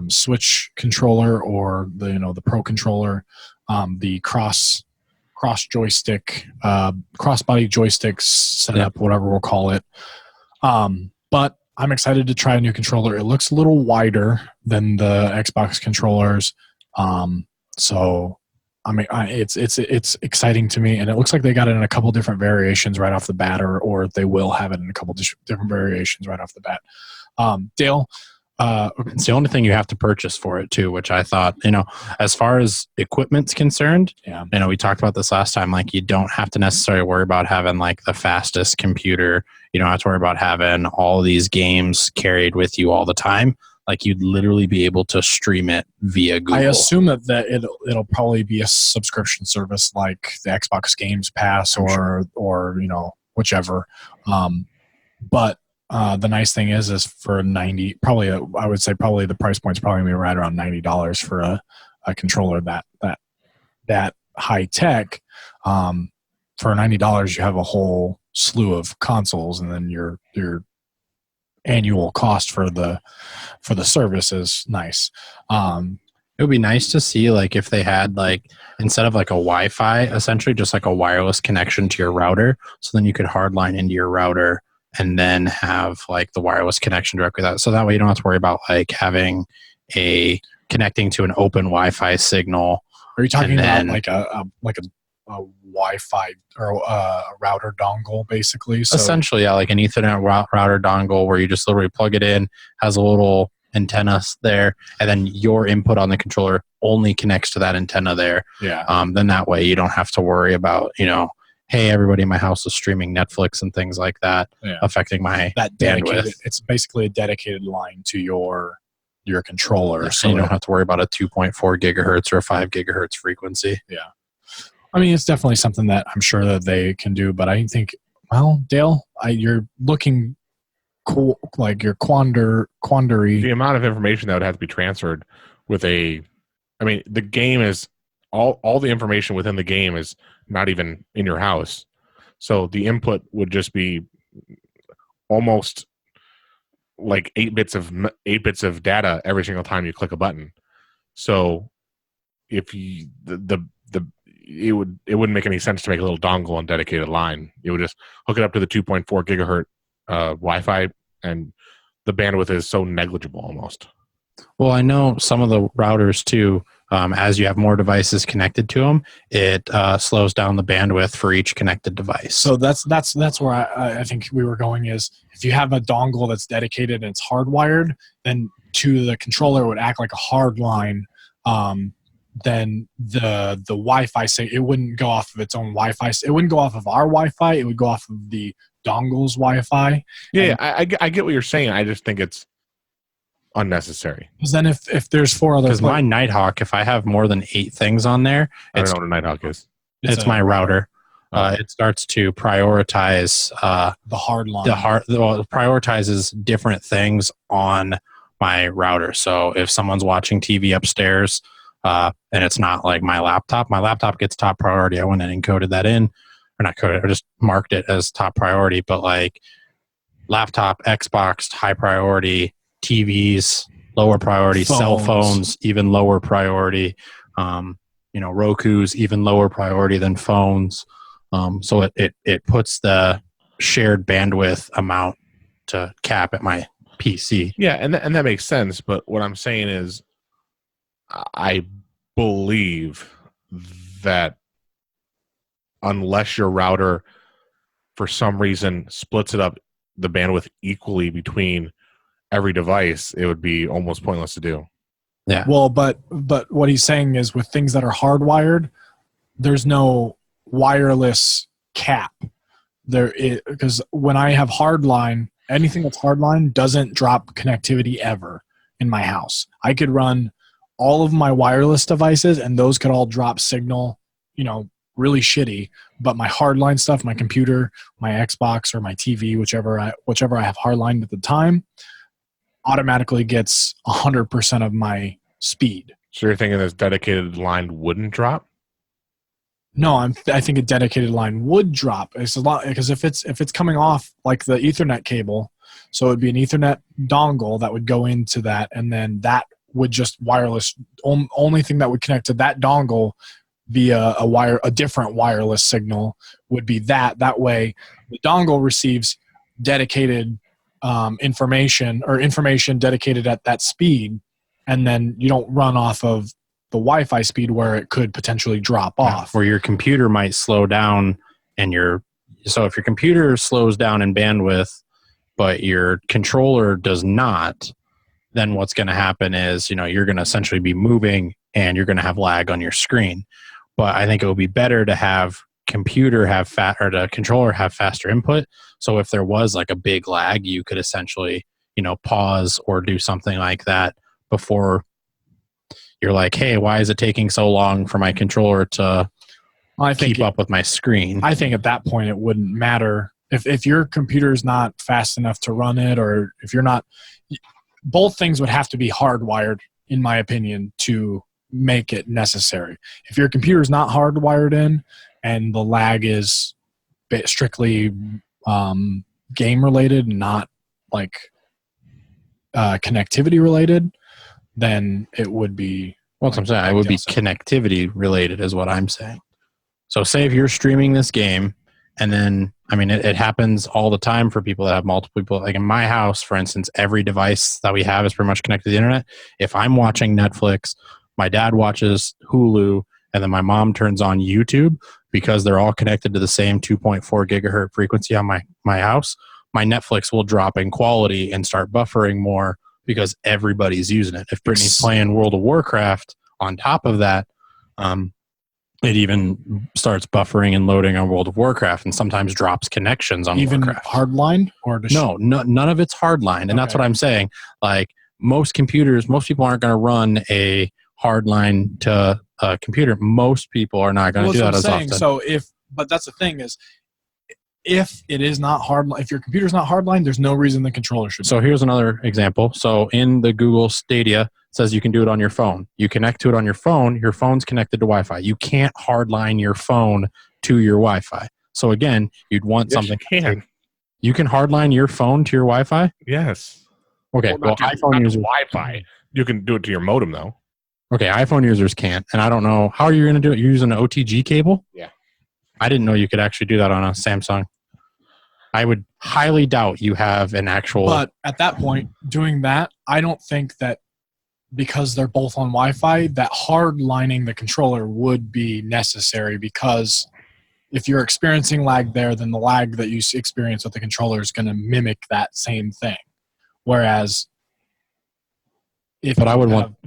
Switch controller, or the Pro controller, the cross joystick, crossbody joystick setup, whatever we'll call it. But I'm excited to try a new controller. It looks a little wider than the Xbox controllers. So I mean, it's exciting to me, and it looks like they got it in a couple different variations right off the bat, or they will have it in a couple different variations right off the bat. Dale, it's the only thing you have to purchase for it too, which I thought, as far as equipment's concerned, we talked about this last time, like you don't have to necessarily worry about having like the fastest computer. You don't have to worry about having all these games carried with you all the time. Like you'd literally be able to stream it via Google. I assume that it'll probably be a subscription service like the Xbox Games Pass or whichever. But the nice thing is for $90, I would say probably the price point's probably gonna be right around $90 for a controller that high tech. For $90, you have a whole slew of consoles, and then your annual cost for the service is nice. It would be nice to see, like, if they had, like, instead of like a Wi-Fi, essentially just like a wireless connection to your router, so then you could hardline into your router and then have like the wireless connection directly with that. So that way you don't have to worry about like having connecting to an open Wi-Fi signal. Are you talking about like a Wi-Fi or a router dongle, basically? So essentially, yeah, like an Ethernet router dongle where you just literally plug it in, has a little antenna there, and then your input on the controller only connects to that antenna there. Yeah. Then that way you don't have to worry about, hey, everybody in my house is streaming Netflix and things like that, affecting my bandwidth. It's basically a dedicated line to your controller, Yeah, so you don't have to worry about a 2.4 gigahertz or a 5 gigahertz frequency. Yeah. I mean, it's definitely something that I'm sure that they can do, but I think, well, Dale, you're looking cool, like your quandary. The amount of information that would have to be transferred with the game is all the information within the game is not even in your house. So the input would just be almost like 8 bits of data every single time you click a button. So if you it wouldn't make any sense to make a little dongle on dedicated line. You would just hook it up to the 2.4 gigahertz Wi-Fi, and the bandwidth is so negligible almost. Well, I know some of the routers too, as you have more devices connected to them, it slows down the bandwidth for each connected device. So that's where I think we were going, is if you have a dongle that's dedicated and it's hardwired, then to the controller it would act like a hard line. Then the Wi-Fi, say, it wouldn't go off of its own Wi-Fi. It wouldn't go off of our Wi-Fi. It would go off of the dongle's Wi-Fi. Yeah, I get what you're saying. I just think it's unnecessary. Because then if there's 4 other... Because my Nighthawk, if I have more than 8 things on there... I don't know what a Nighthawk is. It's my router. It starts to prioritize... the hard line. It prioritizes different things on my router. So if someone's watching TV upstairs... and it's not like my laptop gets top priority. I went and encoded that in, or not coded, I just marked it as top priority. But like laptop, Xbox, high priority, TVs, lower priority, cell phones, even lower priority, Roku's even lower priority than phones. So it puts the shared bandwidth amount to cap at my PC. Yeah, and that makes sense. But what I'm saying is, I believe that unless your router, for some reason, splits it up the bandwidth equally between every device, it would be almost pointless to do. Yeah. Well, but what he's saying is with things that are hardwired, there's no wireless cap there, because when I have hardline, anything that's hardline doesn't drop connectivity ever in my house. I could run all of my wireless devices and those could all drop signal, really shitty, but my hardline stuff, my computer, my Xbox or my TV, whichever I have hardlined at the time, automatically gets 100% of my speed. So you're thinking this dedicated line wouldn't drop? No, I think a dedicated line would drop. It's a lot because if it's coming off like the Ethernet cable, so it would be an Ethernet dongle that would go into that, and then that would just wireless. Only thing that would connect to that dongle via a different wireless signal would be that. That way, the dongle receives dedicated information dedicated at that speed, and then you don't run off of the Wi-Fi speed where it could potentially drop off. Where your computer might slow down, so if your computer slows down in bandwidth, but your controller does not, then what's going to happen is, you're going to essentially be moving and you're going to have lag on your screen. But I think it would be better to have the controller have faster input. So if there was like a big lag, you could essentially, pause or do something like that before you're like, hey, why is it taking so long for my controller to keep up with my screen? I think at that point it wouldn't matter if your computer's not fast enough to run it, or if you're not. Both things would have to be hardwired, in my opinion, to make it necessary. If your computer's not hardwired in and the lag is strictly game related, not like connectivity related, then it would be. Well, that's what I'm saying. It would be connectivity related is what I'm saying. So say if you're streaming this game, and then, it happens all the time for people that have multiple people. Like in my house, for instance, every device that we have is pretty much connected to the internet. If I'm watching Netflix, my dad watches Hulu, and then my mom turns on YouTube, because they're all connected to the same 2.4 gigahertz frequency on my house, my Netflix will drop in quality and start buffering more because everybody's using it. If Brittany's playing World of Warcraft on top of that, it even starts buffering and loading on World of Warcraft, and sometimes drops connections on even Warcraft. Hardline, or none of it's hardline, and that's what I'm saying. Like most people aren't going to run a hardline to a computer. Most people are not going to do that as often. So but that's the thing is, if it is not hardline, if your computer's not hardline, there's no reason the controller should. So here's another example. So in the Google Stadia, it says you can do it on your phone. You connect to it on your phone. Your phone's connected to Wi-Fi. You can't hardline your phone to your Wi-Fi. So again, you'd want something. You can hardline your phone to your Wi-Fi? Yes. Okay. Well, iPhone users Wi-Fi. You can do it to your modem though. Okay, iPhone users can't, and I don't know how you're going to do it. You're using an OTG cable? Yeah. I didn't know you could actually do that on a Samsung. I would highly doubt you have an actual. But at that point, doing that, I don't think that because they're both on Wi-Fi, that hardlining the controller would be necessary, because if you're experiencing lag there, then the lag that you experience with the controller is going to mimic that same thing. Whereas,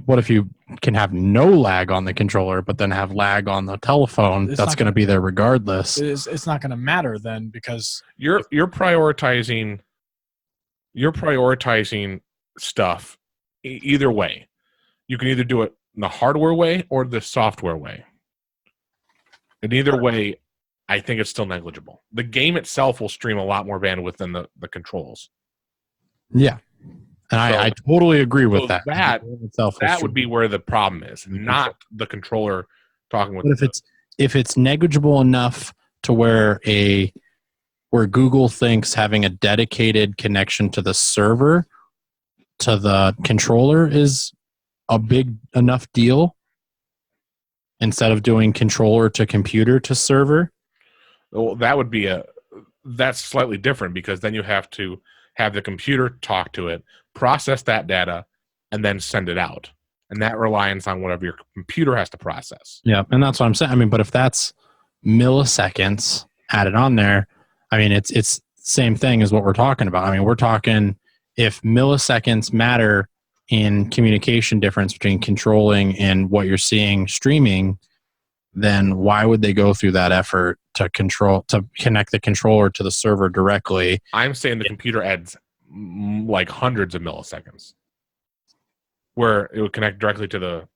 what if you can have no lag on the controller, but then have lag on the telephone? That's going to be there regardless. It's not going to matter then, because you're prioritizing stuff either way. You can either do it in the hardware way or the software way. And either way, I think it's still negligible. The game itself will stream a lot more bandwidth than the controls. Yeah. And I totally agree with that. That would be where the problem is, not the controller talking with. But if it's negligible enough to where Google thinks having a dedicated connection to the server to the controller is a big enough deal, instead of doing controller to computer to server, Well, that's slightly different because then you have to have the computer talk to it, process that data, and then send it out. And that relies on whatever your computer has to process. Yeah, and that's what I'm saying. I mean, but if that's milliseconds added on there, I mean, it's same thing as what we're talking about. I mean, we're talking if milliseconds matter in communication difference between controlling and what you're seeing streaming, then why would they go through that effort to connect the controller to the server directly? I'm saying the computer adds like hundreds of milliseconds, where it would connect directly to the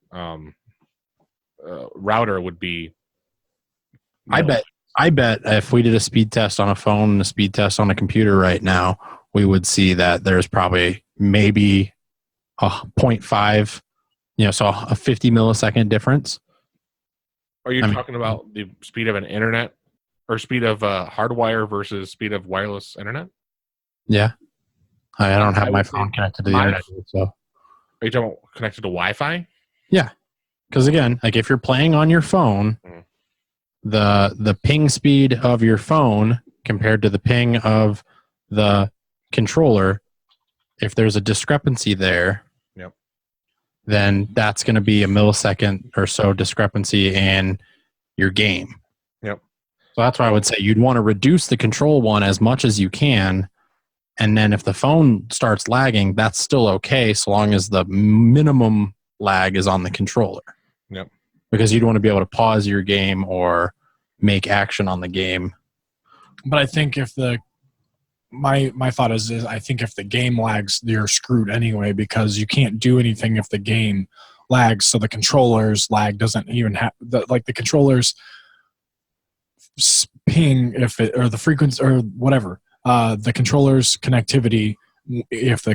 router would be. I bet if we did a speed test on a phone and a speed test on a computer right now, we would see that there's probably maybe a 0.5, so a 50 millisecond difference. Are you talking about the speed of an internet or speed of hardwire versus speed of wireless internet? Yeah. I don't have my phone connected to the internet. So. Are you talking about connected to Wi-Fi? Yeah. Because again, like if you're playing on your phone, the ping speed of your phone compared to the ping of the controller, if there's a discrepancy there, then that's going to be a millisecond or so discrepancy in your game. Yep. So that's why I would say you'd want to reduce the control one as much as you can. And then if the phone starts lagging, that's still okay so long as the minimum lag is on the controller. Yep. Because you'd want to be able to pause your game or make action on the game. But I think if my thought is I think if the game lags, you're screwed anyway because you can't do anything if the game lags. So the controller's lag doesn't even have the controller's ping or the frequency or whatever. The controller's connectivity, if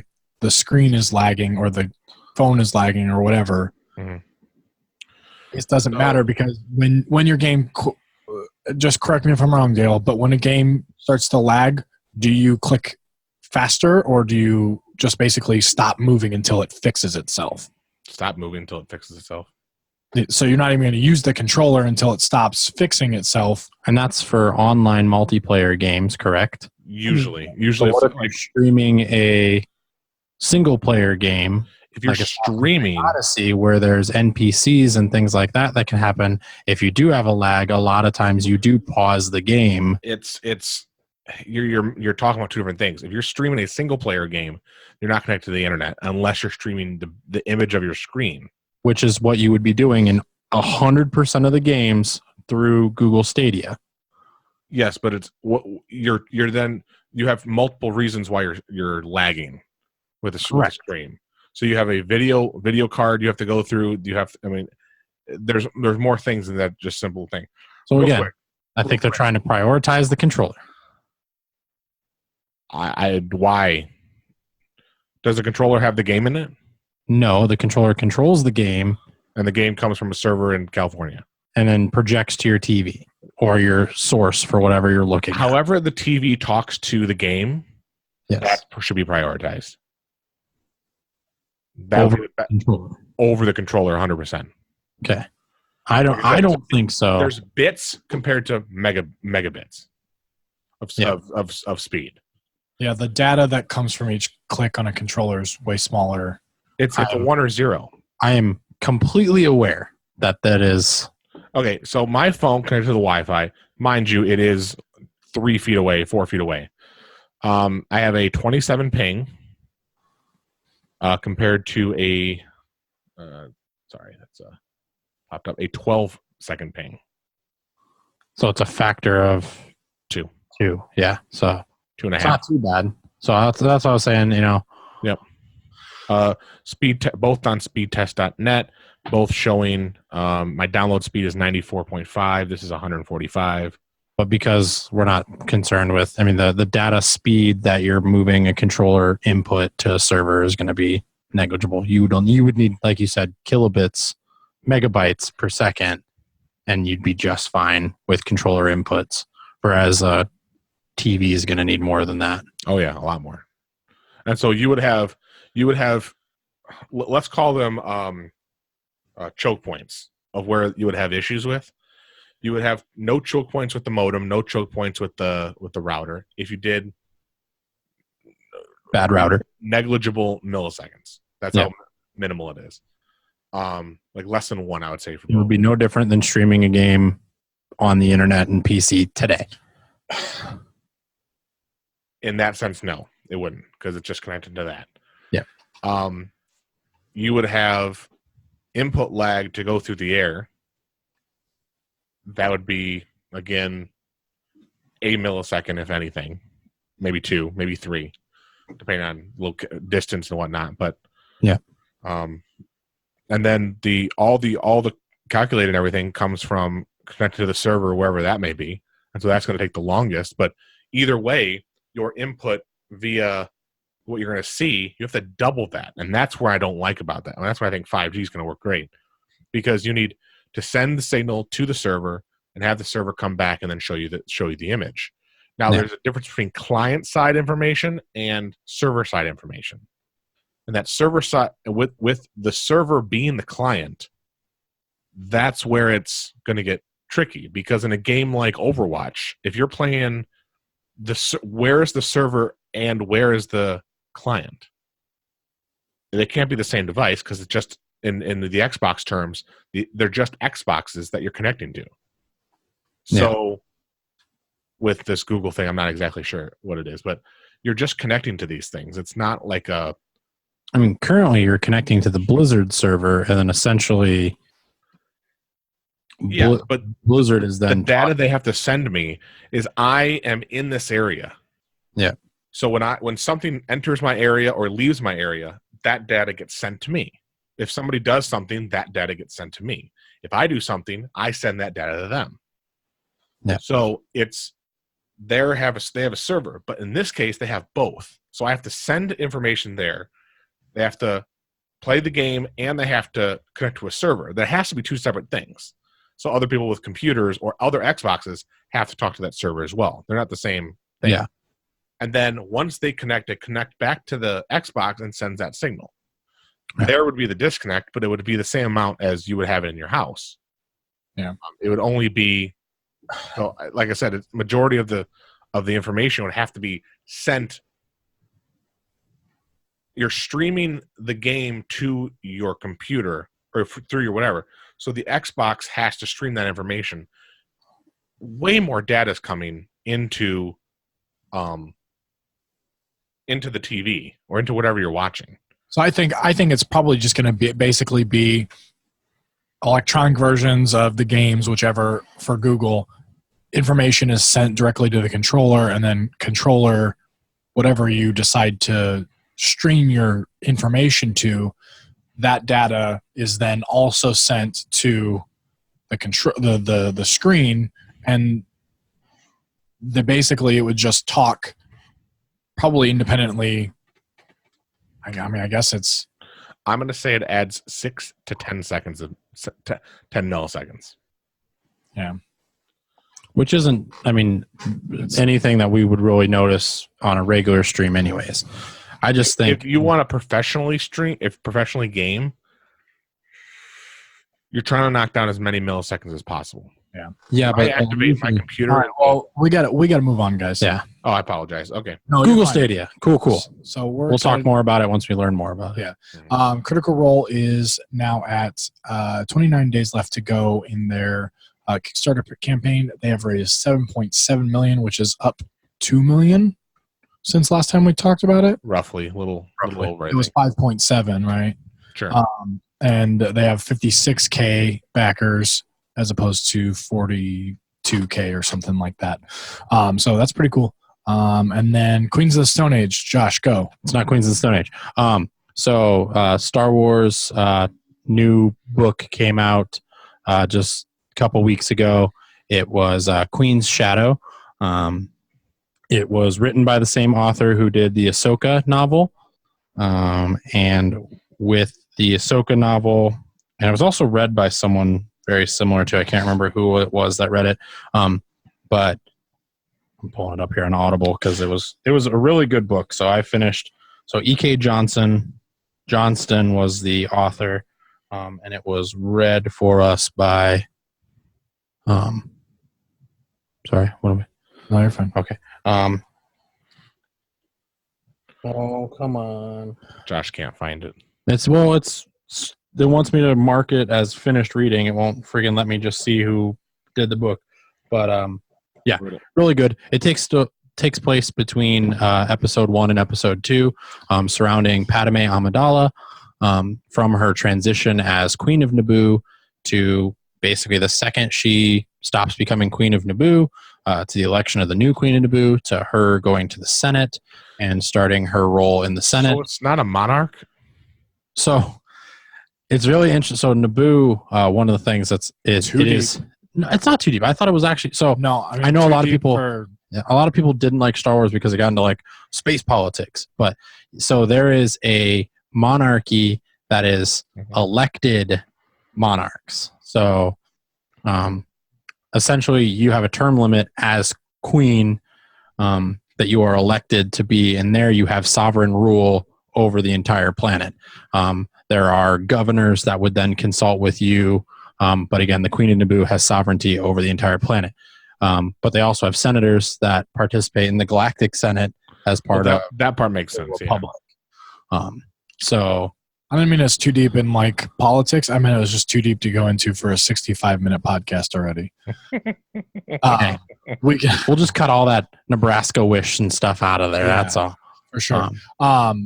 the screen is lagging or the phone is lagging or whatever, it doesn't matter because when your game, just correct me if I'm wrong, Dale, but when a game starts to lag, do you click faster or do you just basically stop moving until it fixes itself? Stop moving until it fixes itself. So you're not even going to use the controller until it stops fixing itself. And that's for online multiplayer games, correct? Usually. So what if you're streaming a single player game? If you're streaming Odyssey, where there's NPCs and things like that can happen. If you do have a lag, a lot of times you do pause the game. You're talking about two different things. If you're streaming a single player game, you're not connected to the internet unless you're streaming the image of your screen, which is what you would be doing in 100% of the games through Google Stadia. Yes, but it's what you're then you have multiple reasons why you're lagging with the stream. So you have a video card you have to go through. There's more things than that just simple thing. So again, I think they're trying to prioritize the controller. Why? Does the controller have the game in it? No, the controller controls the game. And the game comes from a server in California. And then projects to your TV or your source for whatever you're looking at. However the TV talks to the game, yes, that should be prioritized. Over the controller, 100%. Okay. I don't think so. There's bits compared to megabits of speed. Yeah, the data that comes from each click on a controller is way smaller. It's a 1 or 0. I am completely aware that is. Okay, so my phone connected to the Wi-Fi. Mind you, it is 3 feet away, 4 feet away. I have a 27 ping compared to a popped up a 12-second ping. So it's a factor of 2. Yeah, so 2.5. It's not too bad. So that's what I was saying. Yep. Both on speedtest.net, both showing my download speed is 94.5. This is 145. But because we're not concerned with, the data speed that you're moving a controller input to a server is going to be negligible. You would need, like you said, kilobits, megabytes per second, and you'd be just fine with controller inputs. Whereas a TV is going to need more than that. Oh yeah, a lot more. And so you would have, let's call them choke points of where you would have issues with. you would have no choke points with the modem, no choke points with the router. If you did, bad router, negligible milliseconds. That's how minimal it is. Like less than 1, I would say. It would be no different than streaming a game on the internet and PC today. In that sense, no, it wouldn't, because it's just connected to that. Yeah. You would have input lag to go through the air. That would be, again, a millisecond, if anything. Maybe 2, maybe 3, depending on little distance and whatnot. But yeah. And then all the calculated everything comes from connected to the server, wherever that may be. And so that's going to take the longest. But either way, your input via what you're going to see, you have to double that. And that's where I don't like about that. And that's why I think 5G is going to work great, because you need to send the signal to the server and have the server come back and then show you the image. Now, there's a difference between client-side information and server-side information. And that server side, with the server being the client, that's where it's going to get tricky. Because in a game like Overwatch, if you're playing where is the server and where is the client? They can't be the same device, because it's just in the Xbox terms, they're just Xboxes that you're connecting to. So with this Google thing, I'm not exactly sure what it is, but you're just connecting to these things. It's not like currently you're connecting to the Blizzard server, and then essentially but Blizzard is then the data they have to send me is I am in this area. Yeah. So when something enters my area or leaves my area, that data gets sent to me. If somebody does something, that data gets sent to me. If I do something, I send that data to them. Yeah. So they have a server, but in this case they have both. So I have to send information there. They have to play the game, and they have to connect to a server. There has to be 2 separate things. So other people with computers or other Xboxes have to talk to that server as well. They're not the same thing. Yeah. And then once they connect back to the Xbox and sends that signal. Yeah. There would be the disconnect, but it would be the same amount as you would have it in your house. Yeah. It would only be, so like I said, majority of the information would have to be sent. You're streaming the game to your computer or through your whatever. So the Xbox has to stream that information. Way more data is coming into the TV or into whatever you're watching. So I think it's probably just going to basically be electronic versions of the games, whichever for Google. Information is sent directly to the controller, and then controller, whatever you decide to stream your information to, that data is then also sent to the screen, and basically it would just talk probably independently. I mean, I guess it's. I'm going to say it adds 6 to 10 seconds of 10 milliseconds. Yeah. Which isn't, I mean, anything that we would really notice on a regular stream anyways. I just think if you want to professionally game, you're trying to knock down as many milliseconds as possible. Yeah. Yeah, but I activate my computer. Right, well, we got to move on, guys. Yeah. Oh, I apologize. Okay. No, Google Stadia. Cool. So we'll talk more about it once we learn more about it. Yeah. Critical Role is now at 29 days left to go in their Kickstarter campaign. They have raised $7.7 million, which is up $2 million since last time we talked about it. Roughly, a little over. It was 5.7, right? Sure. And they have 56K backers as opposed to 42K or something like that. So that's pretty cool. And then Queens of the Stone Age. Josh, go. It's not Queens of the Stone Age. So Star Wars new book came out just a couple weeks ago. It was Queen's Shadow. It was written by the same author who did the Ahsoka novel. And with the Ahsoka novel, and it was also read by someone very similar to, I can't remember who it was that read it. But I'm pulling it up here on Audible because it was a really good book. So I finished. So E.K. Johnston was the author, and it was read for us by Sorry, what am I? No, you're fine. Okay. Oh, come on. Josh can't find it. It wants me to mark it as finished reading. It won't friggin' let me just see who did the book. But yeah, really good. It takes place between episode 1 and episode 2, surrounding Padme Amidala, from her transition as Queen of Naboo to basically the second she stops becoming Queen of Naboo, to the election of the new Queen of Naboo, to her going to the Senate and starting her role in the Senate. So it's not a monarch? So it's really interesting. So Naboo, one of the things no, it's not too deep. I thought it was actually No, I know a lot of people. A lot of people didn't like Star Wars because it got into like space politics. But so there is a monarchy that is elected monarchs. So essentially, you have a term limit as queen that you are elected to be, and there you have sovereign rule over the entire planet. There are governors that would then consult with you, but again, the Queen of Naboo has sovereignty over the entire planet. But they also have senators that participate in the Galactic Senate as part of that part makes sense. the Republic. So I didn't mean it's too deep in like politics. I mean it was just too deep to go into for a 65-minute podcast already. We'll just cut all that Nebraska wish and stuff out of there. Yeah, that's all for sure.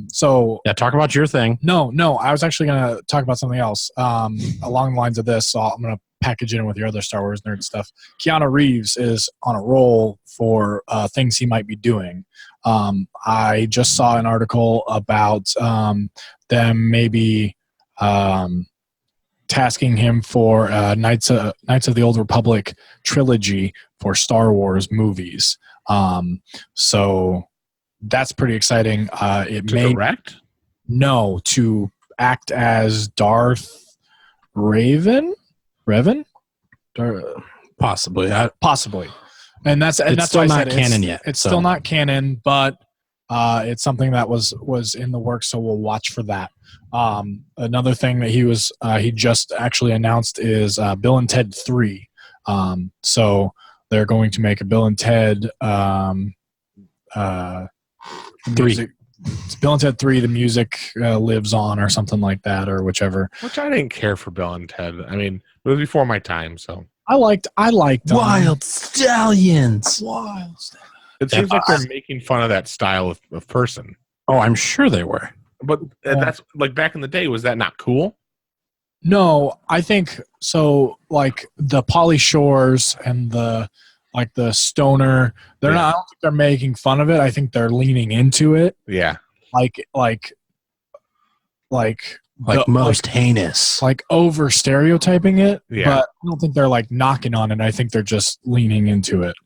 So yeah, talk about your thing. No, I was actually going to talk about something else along the lines of this. So I'm going to package it in with your other Star Wars nerd stuff. Keanu Reeves is on a roll for things he might be doing. I just saw an article about them maybe tasking him for Knights of the Old Republic trilogy for Star Wars movies. So that's pretty exciting. It To may direct? No, to act as Darth Revan. Possibly. Possibly. And that's still why I not said canon yet. It's still not canon, but it's something that was in the works, so we'll watch for that. Another thing that he just actually announced is Bill and Ted 3. So they're going to make a Bill and Ted 3. It's Bill and Ted 3, the music lives on or something like that, or whichever. Which I didn't care for Bill and Ted. I mean, it was before my time, so. I liked Wild Stallions. Wild Stallion. It seems like they're making fun of that style of person. Oh, I'm sure they were. But that's like back in the day, was that not cool? No, I think so. Like the Pauly Shores and the stoner, they're not. I don't think they're making fun of it. I think they're leaning into it. Yeah, like most heinous, like over stereotyping it. Yeah. But I don't think they're like knocking on it. I think they're just leaning into it.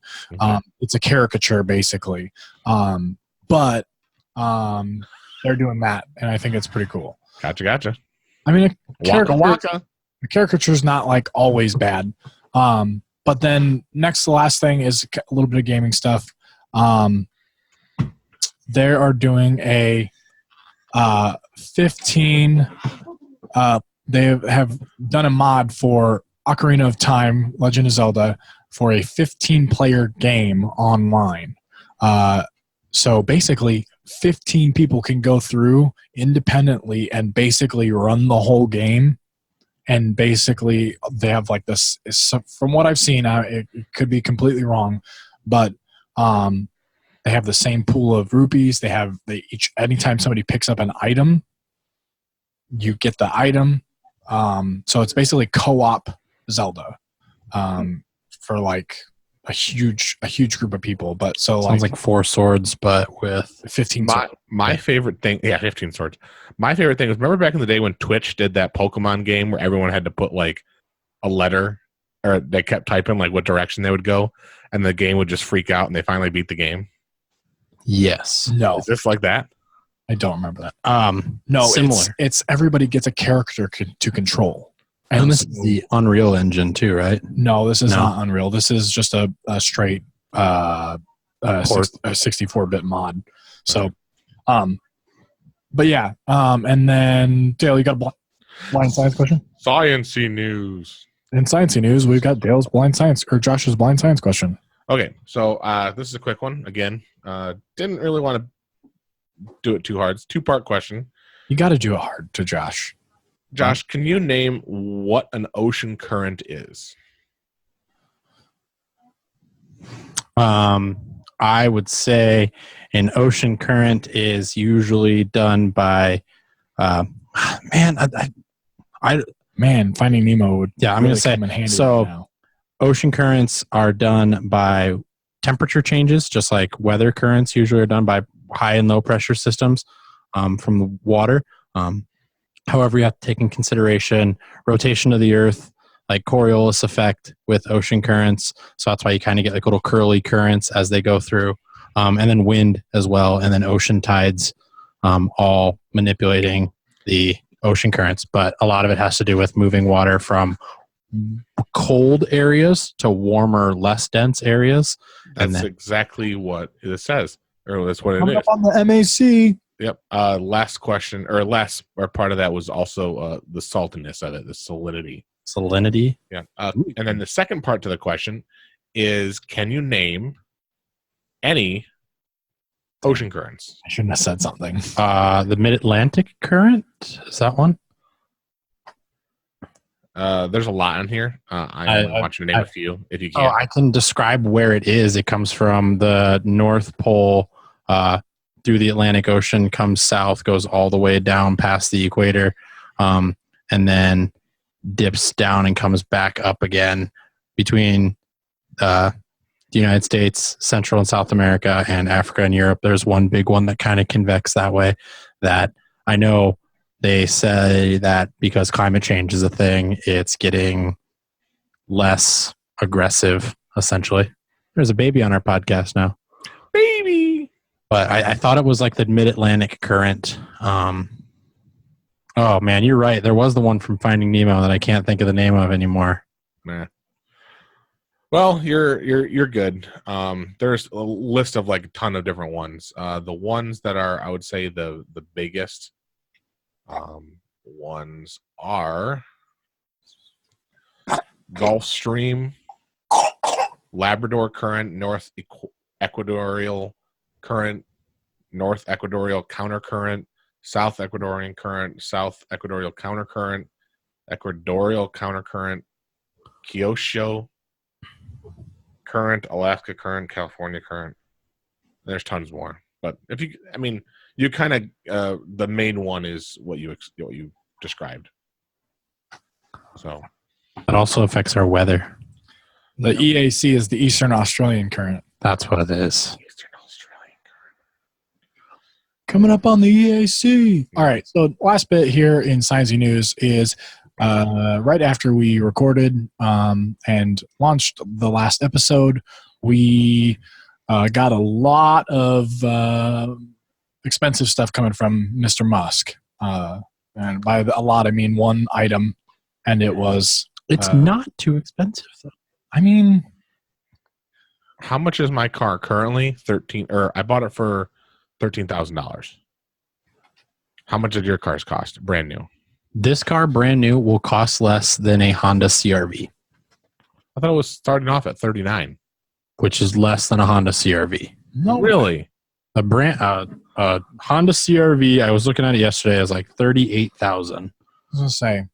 It's a caricature basically. But they're doing that, and I think it's pretty cool. Gotcha. I mean, Waka. the caricature's not like always bad. But then the last thing is a little bit of gaming stuff. They are doing a 15. They have done a mod for Ocarina of Time, Legend of Zelda, for a 15-player game online. So basically, 15 people can go through independently and basically run the whole game. And basically, they have like this. From what I've seen, it could be completely wrong, but they have the same pool of rupees. Anytime somebody picks up an item, you get the item. So it's basically co-op Zelda for like a huge group of people. But sounds like 4 swords, but with 15. My favorite thing, 15 swords. My favorite thing is, remember back in the day when Twitch did that Pokemon game where everyone had to put like a letter, or they kept typing like what direction they would go, and the game would just freak out, and they finally beat the game. Yes. No, Is this like that? I don't remember that. No, similar. It's everybody gets a character to control. And this is the Unreal Engine too, right? No, this is not Unreal. This is just a straight 64-bit mod. So, but yeah. And then Dale, you got a blind science question? Science-y news. In sciencey news, we've got Dale's blind science or Josh's blind science question. Okay, so this is a quick one. Again, didn't really want to do it too hard. It's a two-part question. You got to do it hard to Josh. Josh, can you name what an ocean current is? I would say an ocean current is usually done by, Finding Nemo would. Yeah, I'm really going to say come in handy so. right now. Ocean currents are done by temperature changes, just like weather currents usually are done by high and low pressure systems from the water. However, you have to take in consideration rotation of the Earth, like Coriolis effect with ocean currents. So that's why you kind of get like little curly currents as they go through, and then wind as well, and then ocean tides, all manipulating the ocean currents. But a lot of it has to do with moving water from cold areas to warmer, less dense areas. That's exactly what it says, or that's what it Coming is. up on the MAC. Yep. Last question, or part of that was also the saltiness of it, the salinity. Salinity. Yeah. And then the second part to the question is, can you name any ocean currents? I shouldn't have said something. The Mid-Atlantic current, is that one? There's a lot in here. I want you to name a few if you can. Oh, I can describe where it is. It comes from the North Pole through the Atlantic Ocean, comes south, goes all the way down past the equator, and then dips down and comes back up again between the United States, Central and South America, and Africa and Europe. There's one big one that kind of convects that way that I know they say that because climate change is a thing, it's getting less aggressive, essentially. There's a baby on our podcast now. Baby! But I thought it was like the Mid-Atlantic current. Oh, man, you're right. There was the one from Finding Nemo that I can't think of the name of anymore. Nah. Well, you're good. There's a list of like a ton of different ones. The ones that are, I would say, the biggest ones are Gulf Stream, Labrador Current, North Equatorial Current, North Equatorial Countercurrent, South Ecuadorian Current, South Equatorial Countercurrent, Equatorial Countercurrent, Kyosho Current, Alaska Current, California Current. There's tons more, but you kind of the main one is what you described. So it also affects our weather. The EAC is the Eastern Australian Current. That's what it is. Eastern Australian Current. Coming up on the EAC. All right. So last bit here in Sciencey News is right after we recorded and launched the last episode, we got a lot of expensive stuff coming from Mr. Musk. And by a lot, I mean one item, and it was... It's not too expensive, though. I mean... How much is my car currently? I bought it for $13,000. How much did your cars cost? Brand new. This car, brand new, will cost less than a Honda CRV. I thought it was starting off at $39,000. Which is less than a Honda CRV. No, really? A Honda CRV, I was looking at it yesterday, is like $38,000. I was going to say,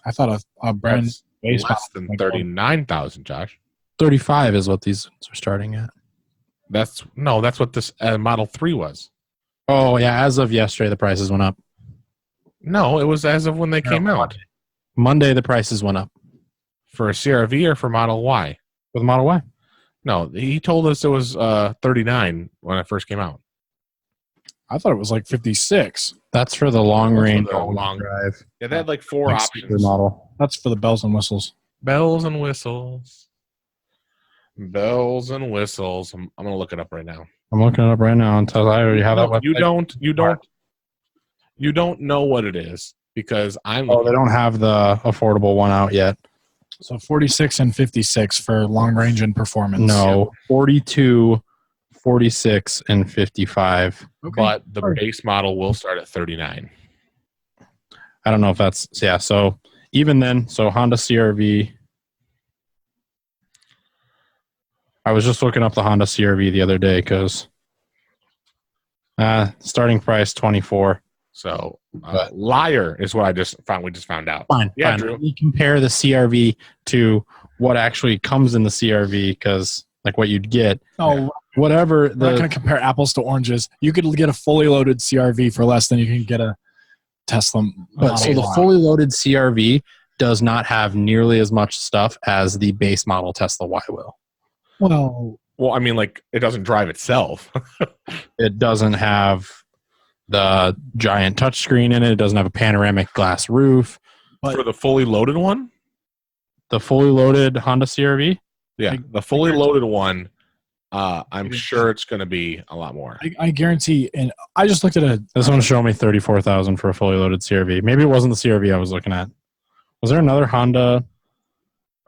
I thought a brand base less than $39,000, Josh. 35 is what these are starting at. That's what this Model 3 was. Oh, yeah, as of yesterday, the prices went up. No, it was as of when they came out. Monday, the prices went up. For a CRV or for Model Y? For the Model Y. No, he told us it was $39 when it first came out. I thought it was like 56. That's for the long range, long drive. Yeah, they had like four options. Model. That's for the bells and whistles. Bells and whistles. Bells and whistles. I'm gonna look it up right now. I'm looking it up right now until I already have that website. You don't know what it is because I'm. Oh, they don't have the affordable one out yet. So 46 and 56 for long range and performance. No, 42, 46, and 55. Okay. But the base model will start at $39,000. I don't know if that's so. Even then, so Honda CRV I was just looking up the Honda CR-V the other day because starting price 24. So liar is what I just found. We just found out. Fine. Yeah, fine. Drew. We compare the CR-V to what actually comes in the CR-V because like what you'd get. Oh, whatever. we're not going to compare apples to oranges. You could get a fully loaded CR-V for less than you can get a Tesla. But so the fully loaded CR-V does not have nearly as much stuff as the base model Tesla Y will. Well, I mean, like, it doesn't drive itself. It doesn't have the giant touchscreen in it. It doesn't have a panoramic glass roof. For the fully loaded one? The fully loaded Honda CR-V? Yeah, the fully loaded one, I'm sure it's going to be a lot more. I guarantee, and I just looked at This one's showing me $34,000 for a fully loaded CR-V. Maybe it wasn't the CR-V I was looking at. Was there another Honda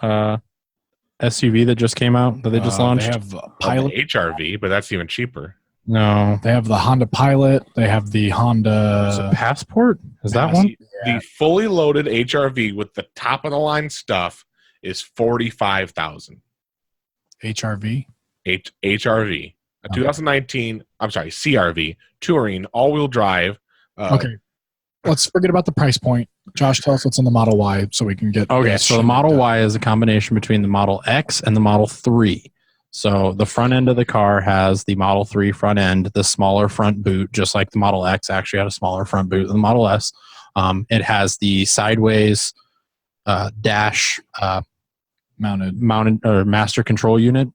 SUV that just came out that they just launched? They have a Pilot. HRV, but that's even cheaper. No. They have the Honda Pilot. They have the Honda... Is it Passport? Is that one? The fully loaded HRV with the top of the line stuff is $45,000. HRV? HRV. A 2019, I'm sorry, CRV, touring, all-wheel drive. Okay. Let's forget about the price point. Josh, tell us what's in the Model Y so we can get... Okay, so the Model Y is a combination between the Model X and the Model 3. So the front end of the car has the Model 3 front end, the smaller front boot, just like the Model X actually had a smaller front boot than the Model S. It has the sideways dash mounted or master control unit,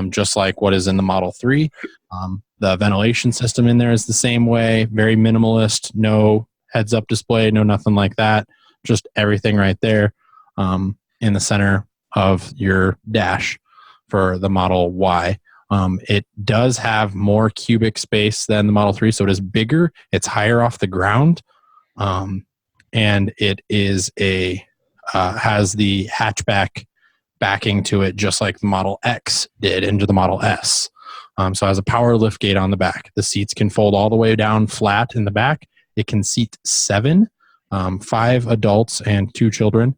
just like what is in the Model 3. The ventilation system in there is the same way, very minimalist, no heads-up display, no nothing like that, just everything right there in the center of your dash for the Model Y. It does have more cubic space than the Model 3, so it is bigger, it's higher off the ground, and it is has the hatchback backing to it just like the Model X did into the Model S. So it has a power lift gate on the back. The seats can fold all the way down flat in the back. It can seat 7, 5 adults and 2 children.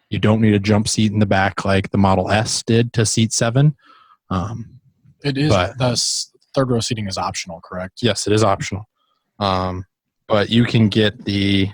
You don't need a jump seat in the back like the Model S did to seat 7. It is, the third row seating is optional, correct? Yes, it is optional. But you can get the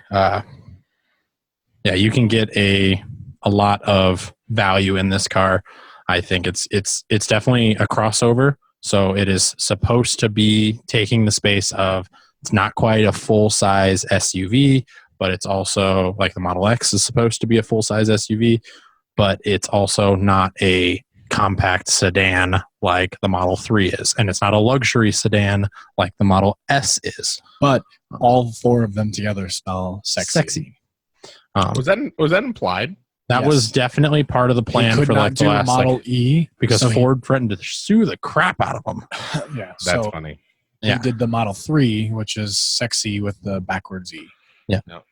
you can get a lot of value in this car. I think it's definitely a crossover. So it is supposed to be taking the space of, it's not quite a full-size SUV, but it's also like the Model X is supposed to be a full-size SUV, but it's also not a compact sedan like the Model 3 is. And it's not a luxury sedan like the Model S is. But all 4 of them together spell sexy. Was that implied? That was definitely part of the plan for like the last Model E because Ford threatened to sue the crap out of them. Yeah, that's funny. He did the Model 3, which is sexy with the backwards E. Yeah. No.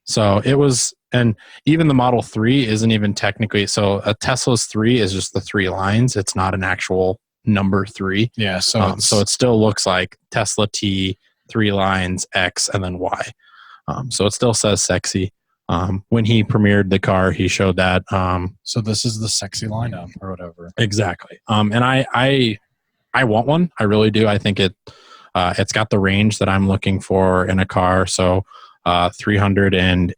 So it was, and even the Model 3 isn't even technically, so a Tesla's 3 is just the 3 lines. It's not an actual number 3. Yeah. So it still looks like Tesla T, 3 lines, X, and then Y. So it still says sexy. When he premiered the car, he showed that. So this is the sexy lineup or whatever. Exactly. And I want one. I really do. I think it's got the range that I'm looking for in a car. So 300 and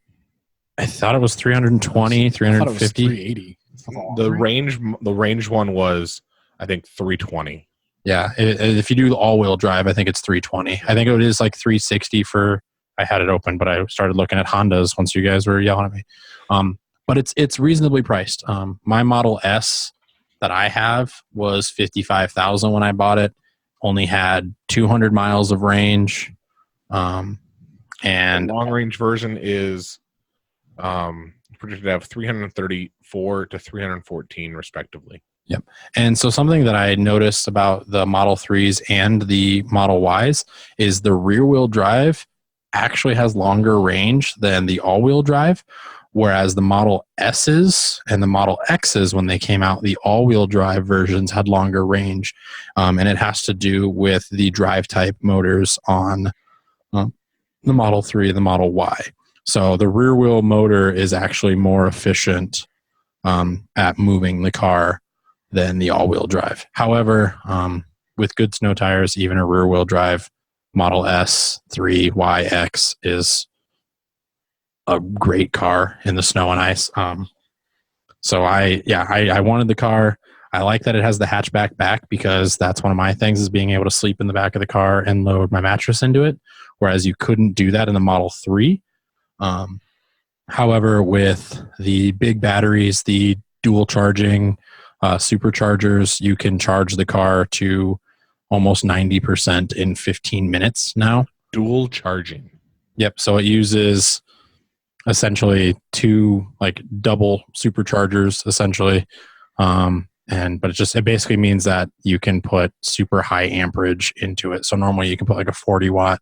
I thought it was 320, 350. 380. The range one was, I think, 320. Yeah. If you do the all-wheel drive, I think it's 320. I think it is like 360 for. I had it open, but I started looking at Hondas once you guys were yelling at me. But it's reasonably priced. My Model S that I have was $55,000 when I bought it. Only had 200 miles of range. And the long range version is predicted to have 334 to 314 respectively. Yep. And so something that I noticed about the Model 3s and the Model Ys is the rear wheel drive actually has longer range than the all-wheel drive, whereas the Model S's and the Model X's, when they came out, the all-wheel drive versions had longer range, and it has to do with the drive type motors on the Model 3 and the Model Y. So the rear wheel motor is actually more efficient at moving the car than the all-wheel drive. However, with good snow tires, even a rear-wheel drive Model S 3YX is a great car in the snow and ice. So I wanted the car. I like that it has the hatchback back because that's one of my things is being able to sleep in the back of the car and load my mattress into it, whereas you couldn't do that in the Model 3. However, with the big batteries, the dual charging superchargers, you can charge the car to almost 90% in 15 minutes now. Dual charging. Yep. So it uses essentially two like double superchargers essentially. But it basically means that you can put super high amperage into it. So normally you can put like a 40 watt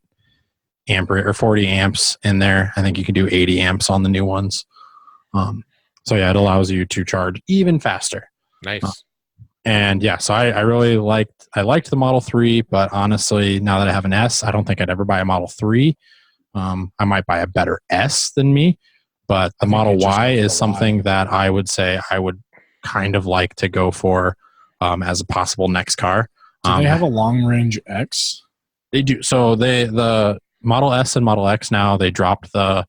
amperage or 40 amps in there. I think you can do 80 amps on the new ones. So yeah, it allows you to charge even faster. Nice. So I really liked the Model 3, but honestly, now that I have an S, I don't think I'd ever buy a Model 3. I might buy a better S than me, but the Model Y is something that I would say I would kind of like to go for as a possible next car. Do they have a long range X? They do. So the Model S and Model X now, they dropped the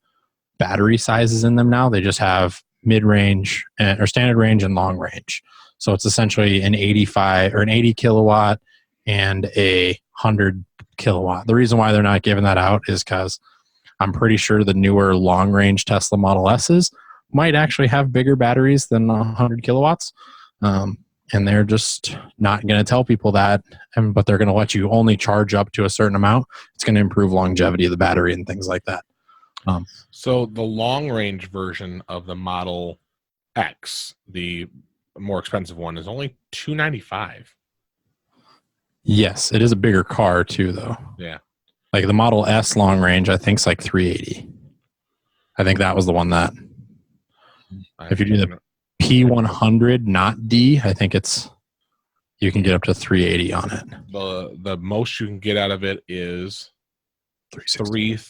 battery sizes in them now. They just have mid-range or standard range and long range. So it's essentially an 85 or an 80 kilowatt and a 100 kilowatt. The reason why they're not giving that out is because I'm pretty sure the newer long range Tesla Model S's might actually have bigger batteries than 100 kilowatts. And they're just not going to tell people that, but they're going to let you only charge up to a certain amount. It's going to improve longevity of the battery and things like that. So the long range version of the Model X, the more expensive one, is only $295. Yes, it is a bigger car too, though. Yeah. Like the Model S long range, I think is like $380. I think that was the one that, if you do the P100, not D, I think you can get up to $380 on it. The most you can get out of it is $335.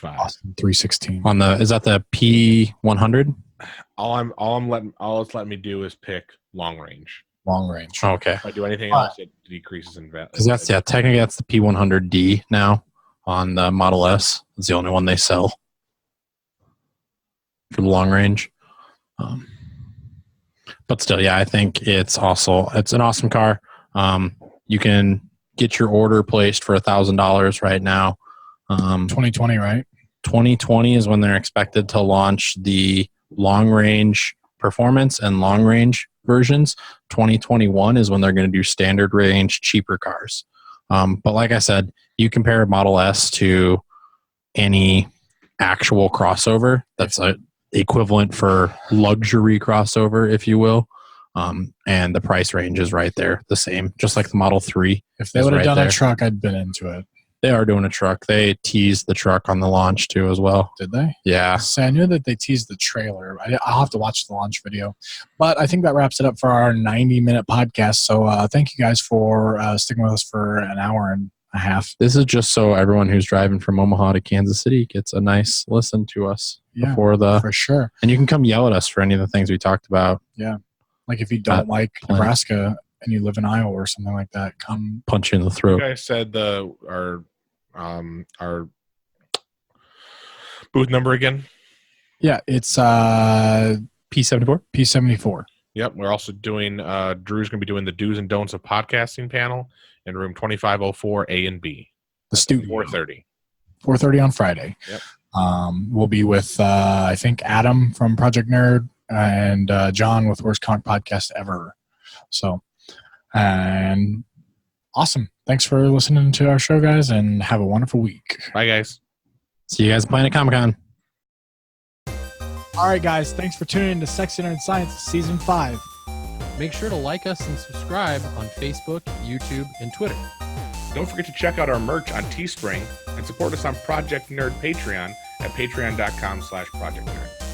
Awesome. 316. Is that the P100? All it's letting me do is pick long range. Long range. Okay. If I do anything else, it decreases in value. Because technically that's the P100D now on the Model S. It's the only one they sell for the long range. But still, yeah, I think it's an awesome car. You can get your order placed for $1,000 right now. 2020, right? 2020 is when they're expected to launch the long range performance and long range versions. 2021 is when they're going to do standard range, cheaper cars. But like I said, you compare a Model S to any actual crossover that's equivalent for luxury crossover, if you will. And the price range is right there, the same, just like the Model 3. If they would have done a truck, I'd been into it. They are doing a truck. They teased the truck on the launch too as well. Did they? Yeah. So I knew that they teased the trailer. I'll have to watch the launch video. But I think that wraps it up for our 90-minute podcast. So thank you guys for sticking with us for an hour and a half. This is just so everyone who's driving from Omaha to Kansas City gets a nice listen to us before for sure. And you can come yell at us for any of the things we talked about. Yeah. Like if you don't like Nebraska and you live in Iowa or something like that, come punch you in the throat. You guys said our booth number again? Yeah, it's P74. P74. Yep, we're also doing Drew's going to be doing the do's and don'ts of podcasting panel in room 2504 A and B. The studio. 4:30. 4:30 on Friday. Yep. We'll be with I think Adam from Project Nerd and John with Worst Comic Podcast Ever. So, and awesome. Thanks for listening to our show, guys, and have a wonderful week. Bye, guys. See you guys at Planet Comic-Con. All right, guys. Thanks for tuning in to Sexy Nerd Science Season 5. Make sure to like us and subscribe on Facebook, YouTube, and Twitter. Don't forget to check out our merch on Teespring and support us on Project Nerd Patreon at patreon.com/Project Nerd.